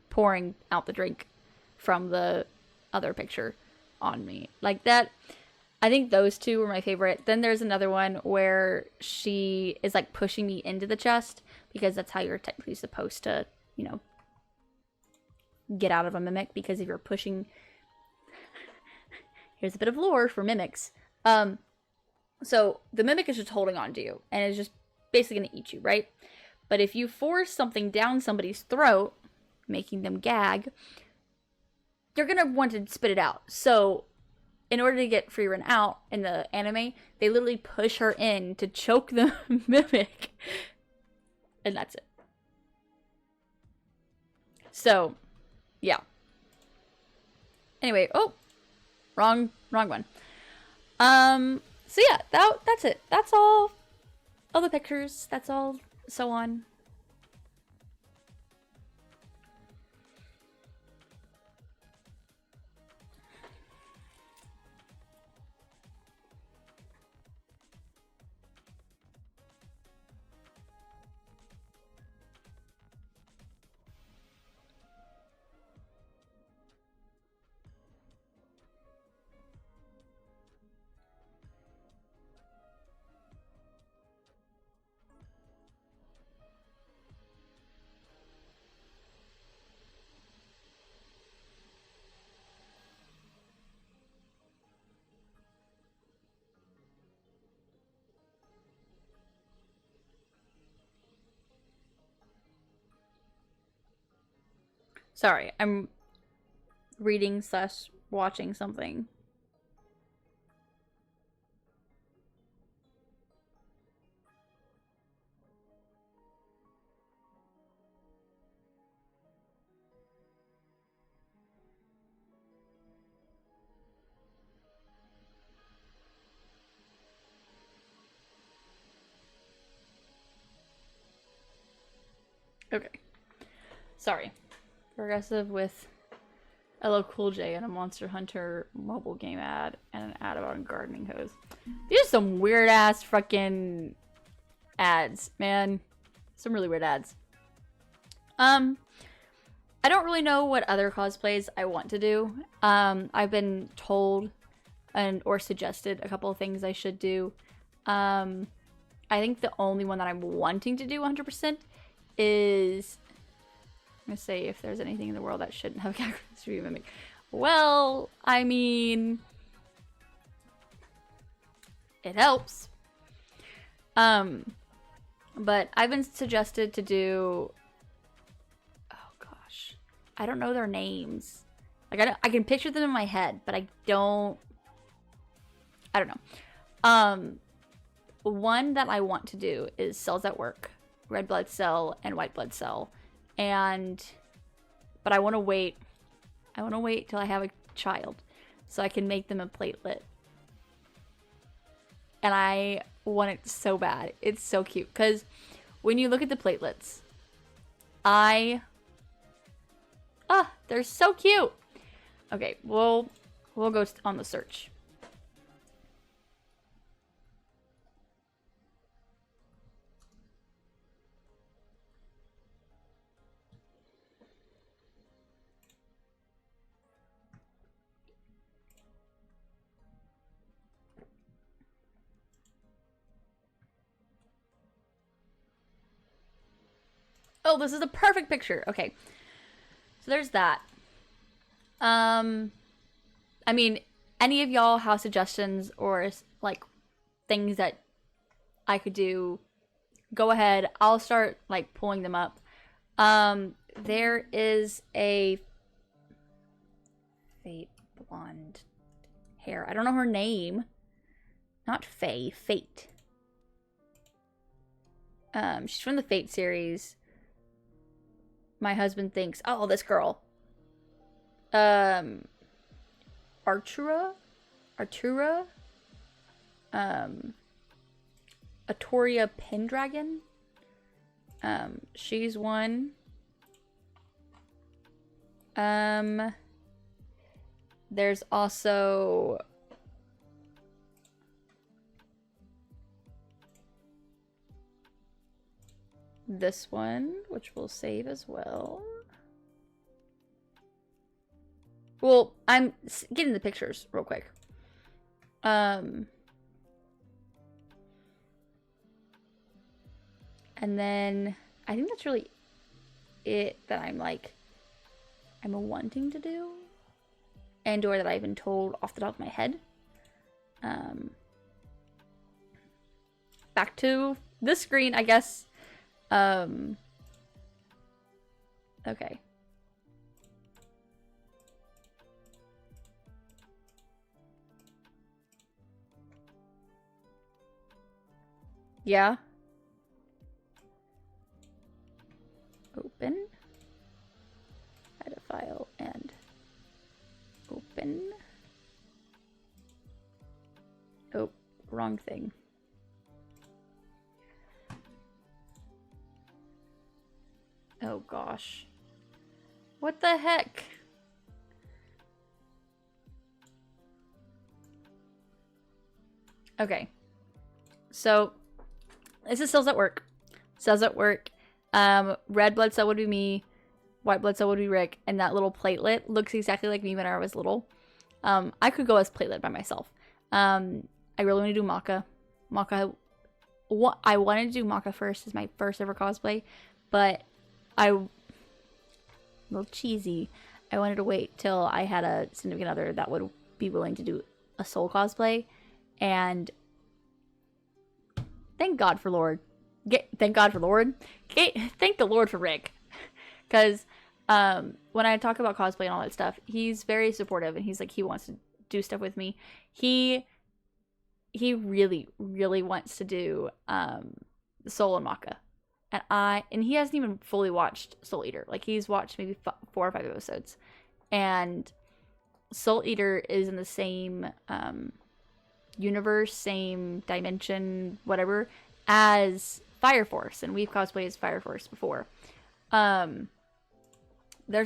A: pouring out the drink from the other picture on me. Like that, I think those 2 were my favorite. Then there's another one where she is like pushing me into the chest because that's how you're technically supposed to, you know, get out of a mimic, because if you're pushing here's a bit of lore for mimics. So the mimic is just holding on to you, and is just basically going to eat you, right? But if you force something down somebody's throat, making them gag, they're going to want to spit it out. So in order to get Free Run out in the anime, they literally push her in to choke the mimic. And that's it. So, yeah. Anyway, oh, wrong one. So yeah, that's it. That's all the pictures. That's all, so on. Sorry, I'm reading / watching something. Okay. Sorry. Progressive with LL Cool J and a Monster Hunter mobile game ad and an ad about a gardening hose. These are some weird ass fucking ads, man. Some really weird ads. I don't really know what other cosplays I want to do. I've been told or suggested a couple of things I should do. I think the only one that I'm wanting to do 100% is, I'm gonna say if there's anything in the world that shouldn't have a character mimic. Well, I mean, it helps. But I've been suggested to do, oh gosh, I don't know their names. Like I can picture them in my head, but I don't know. One that I want to do is Cells at Work, Red Blood Cell and White Blood Cell. But I want to wait. I want to wait till I have a child so I can make them a platelet. And I want it so bad. It's so cute. Because when you look at the platelets, they're so cute. Okay, we'll go on the search. Oh, this is a perfect picture. Okay. So there's that. I mean, any of y'all have suggestions or like things that I could do, go ahead. I'll start like pulling them up. There is a Fate blonde hair. I don't know her name. Not Faye, Fate. She's from the Fate series. My husband thinks, oh, this girl. Artura? Atoria Pendragon. She's one. There's also this one, which we'll save as well. Well, I'm getting the pictures real quick. And then I think that's really it that I'm wanting to do. and/or that I've been told off the top of my head. Back to this screen, I guess. Okay. Yeah. Open. Add a file and open. Oh, wrong thing. Oh gosh. What the heck? Okay. So, this is cells at work. Cells at work. Red blood cell would be me. White blood cell would be Rick. And that little platelet looks exactly like me when I was little. I could go as platelet by myself. I really want to do Maka. I wanted to do Maka first as my first ever cosplay. But a little cheesy. I wanted to wait till I had a significant other that would be willing to do a soul cosplay. And thank God for Lord. Thank God for Lord. Thank the Lord for Rick. Because when I talk about cosplay and all that stuff, he's very supportive and he's like, he wants to do stuff with me. He really, really wants to do Soul and Maka. And he hasn't even fully watched Soul Eater. Like, he's watched maybe 4 or 5 episodes. And Soul Eater is in the same universe, same dimension, whatever, as Fire Force. And we've cosplayed as Fire Force before. There's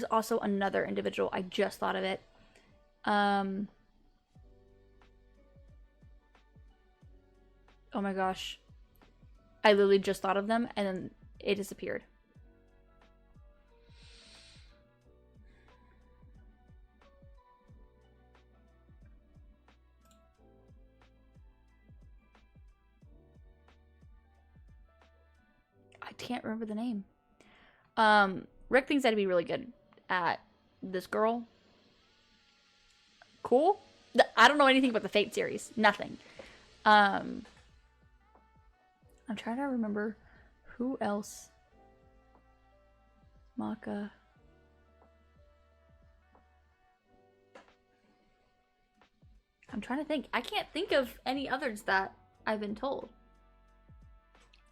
A: also another individual. I just thought of it. Oh my gosh. I literally just thought of them and then it disappeared. I can't remember the name. Rick thinks I'd be really good at this girl. Cool. I don't know anything about the Fate series. Nothing. I'm trying to remember who else. Maka. I'm trying to think. I can't think of any others that I've been told.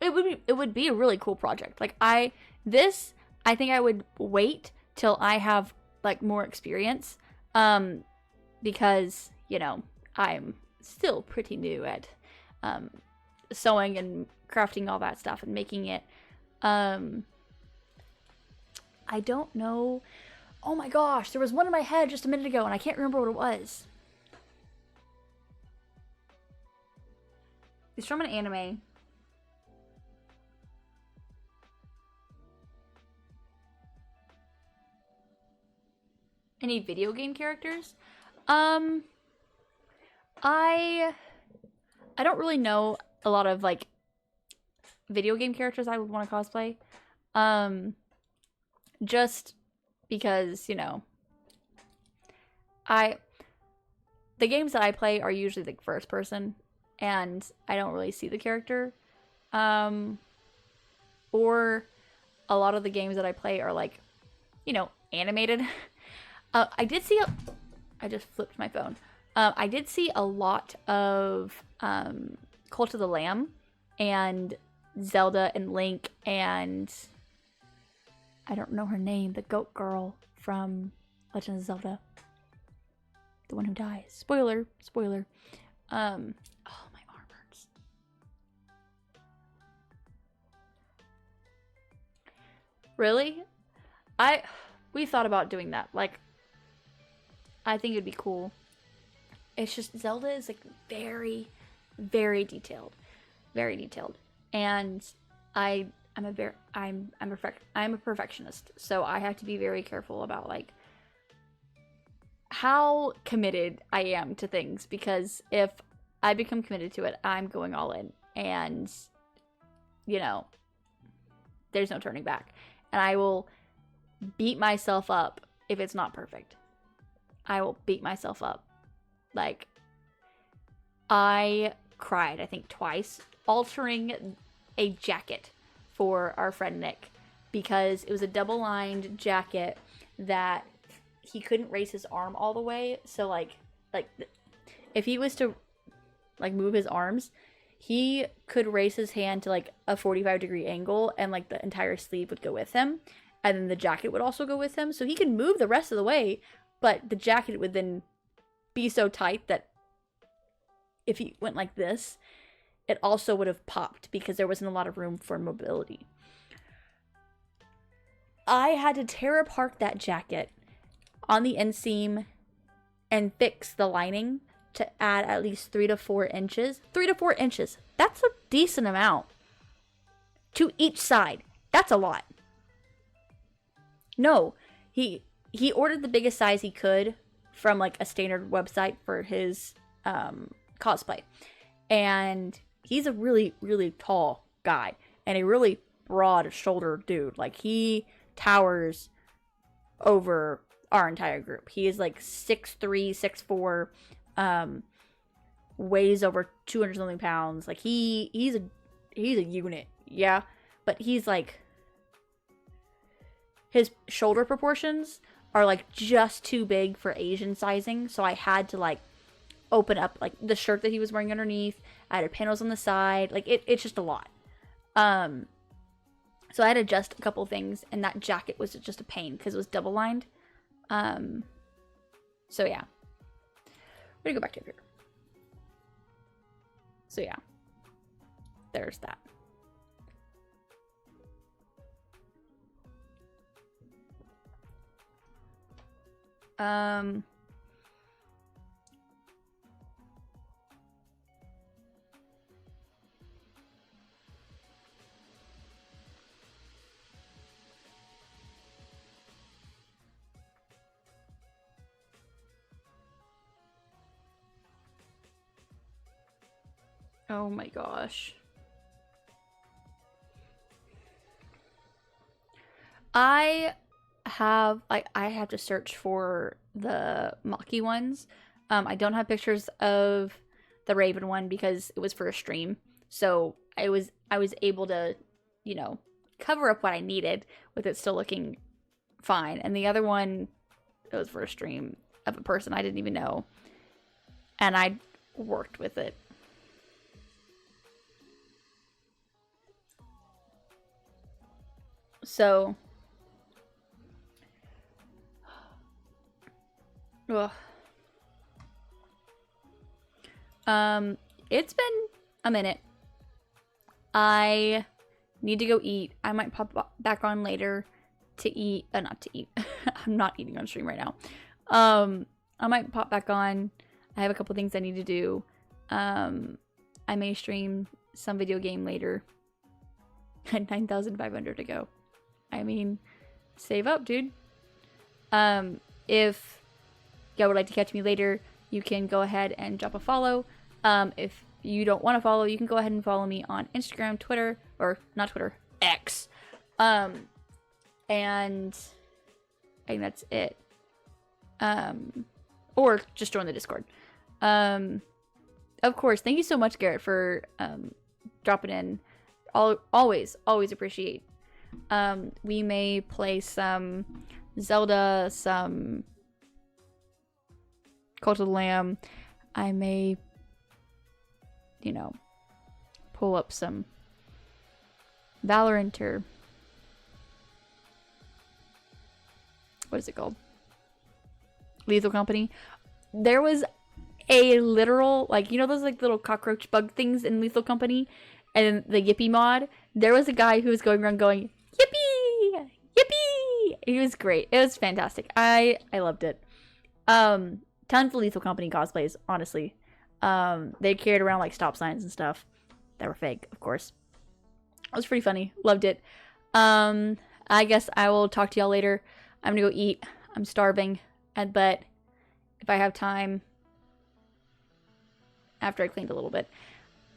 A: It would be a really cool project. Like, I think I would wait till I have like more experience. Because, you know, I'm still pretty new at sewing and crafting all that stuff and making it. I don't know. Oh my gosh, there was one in my head just a minute ago and I can't remember what it was. It's from an anime. Any video game characters? I don't really know a lot of like video game characters I would want to cosplay. Just because, you know, the games that I play are usually like first person and I don't really see the character. Or a lot of the games that I play are like, you know, animated. I just flipped my phone. I did see a lot of Cult of the Lamb and Zelda and Link and I don't know her name, the goat girl from Legend of Zelda. The one who dies. Spoiler. Oh, my arm hurts. Really? We thought about doing that. Like, I think it'd be cool. It's just Zelda is like very, very detailed, and I'm a perfectionist, so I have to be very careful about like how committed I am to things, because if I become committed to it, I'm going all in, and you know, there's no turning back, and I will beat myself up if it's not perfect. I will beat myself up. Like, I cried, I think, twice, altering a jacket for our friend Nick, because it was a double-lined jacket that he couldn't raise his arm all the way. So, like, if he was to, like, move his arms, he could raise his hand to, like, a 45-degree angle, and, like, the entire sleeve would go with him. And then the jacket would also go with him. So he could move the rest of the way, but the jacket would then be so tight that if he went like this, it also would have popped because there wasn't a lot of room for mobility. I had to tear apart that jacket on the inseam and fix the lining to add at least 3 to 4 inches. 3 to 4 inches. That's a decent amount. To each side. That's a lot. No, he ordered the biggest size he could from, like, a standard website for his cosplay. And he's a really, really tall guy and a really broad-shouldered dude. Like, he towers over our entire group. He is, like, 6'3", 6'4", weighs over 200 something pounds. Like, he's a unit, yeah. But he's, like, his shoulder proportions are, like, just too big for Asian sizing. So I had to, like, open up, like, the shirt that he was wearing underneath. I had panels on the side. Like, it's just a lot. So I had to adjust a couple things, and that jacket was just a pain because it was double lined. So yeah. We're gonna go back to here. So yeah. There's that. Oh my gosh. I have to search for the Maki ones. I don't have pictures of the Raven one because it was for a stream. So I was able to, you know, cover up what I needed with it still looking fine. And the other one, it was for a stream of a person I didn't even know. And I worked with it. So, ugh. It's been a minute. I need to go eat. I might pop back on later to eat. Not to eat. I'm not eating on stream right now. I might pop back on. I have a couple things I need to do. I may stream some video game later. 9,500 to go. I mean, save up, dude. If y'all would like to catch me later, you can go ahead and drop a follow. If you don't want to follow, you can go ahead and follow me on Instagram, Twitter, or not Twitter, X. And I think that's it. Or just join the Discord. Of course, thank you so much, Garrett, for dropping in. Always appreciate. We may play some Zelda, some Cult of the Lamb. I may, you know, pull up some Valorant or what is it called? Lethal Company. There was a literal, like, you know those like little cockroach bug things in Lethal Company? And the Yippee mod, there was a guy who was going around going, Yippee! Yippee! He was great. It was fantastic. I loved it. Tons of Lethal Company cosplays, honestly. They carried around like stop signs and stuff that were fake, of course. It was pretty funny. Loved it. I guess I will talk to y'all later. I'm gonna go eat. I'm starving. But if I have time, after I cleaned a little bit,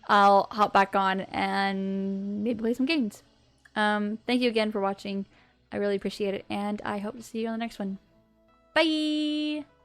A: I'll hop back on and maybe play some games. Thank you again for watching. I really appreciate it, and I hope to see you on the next one. Bye!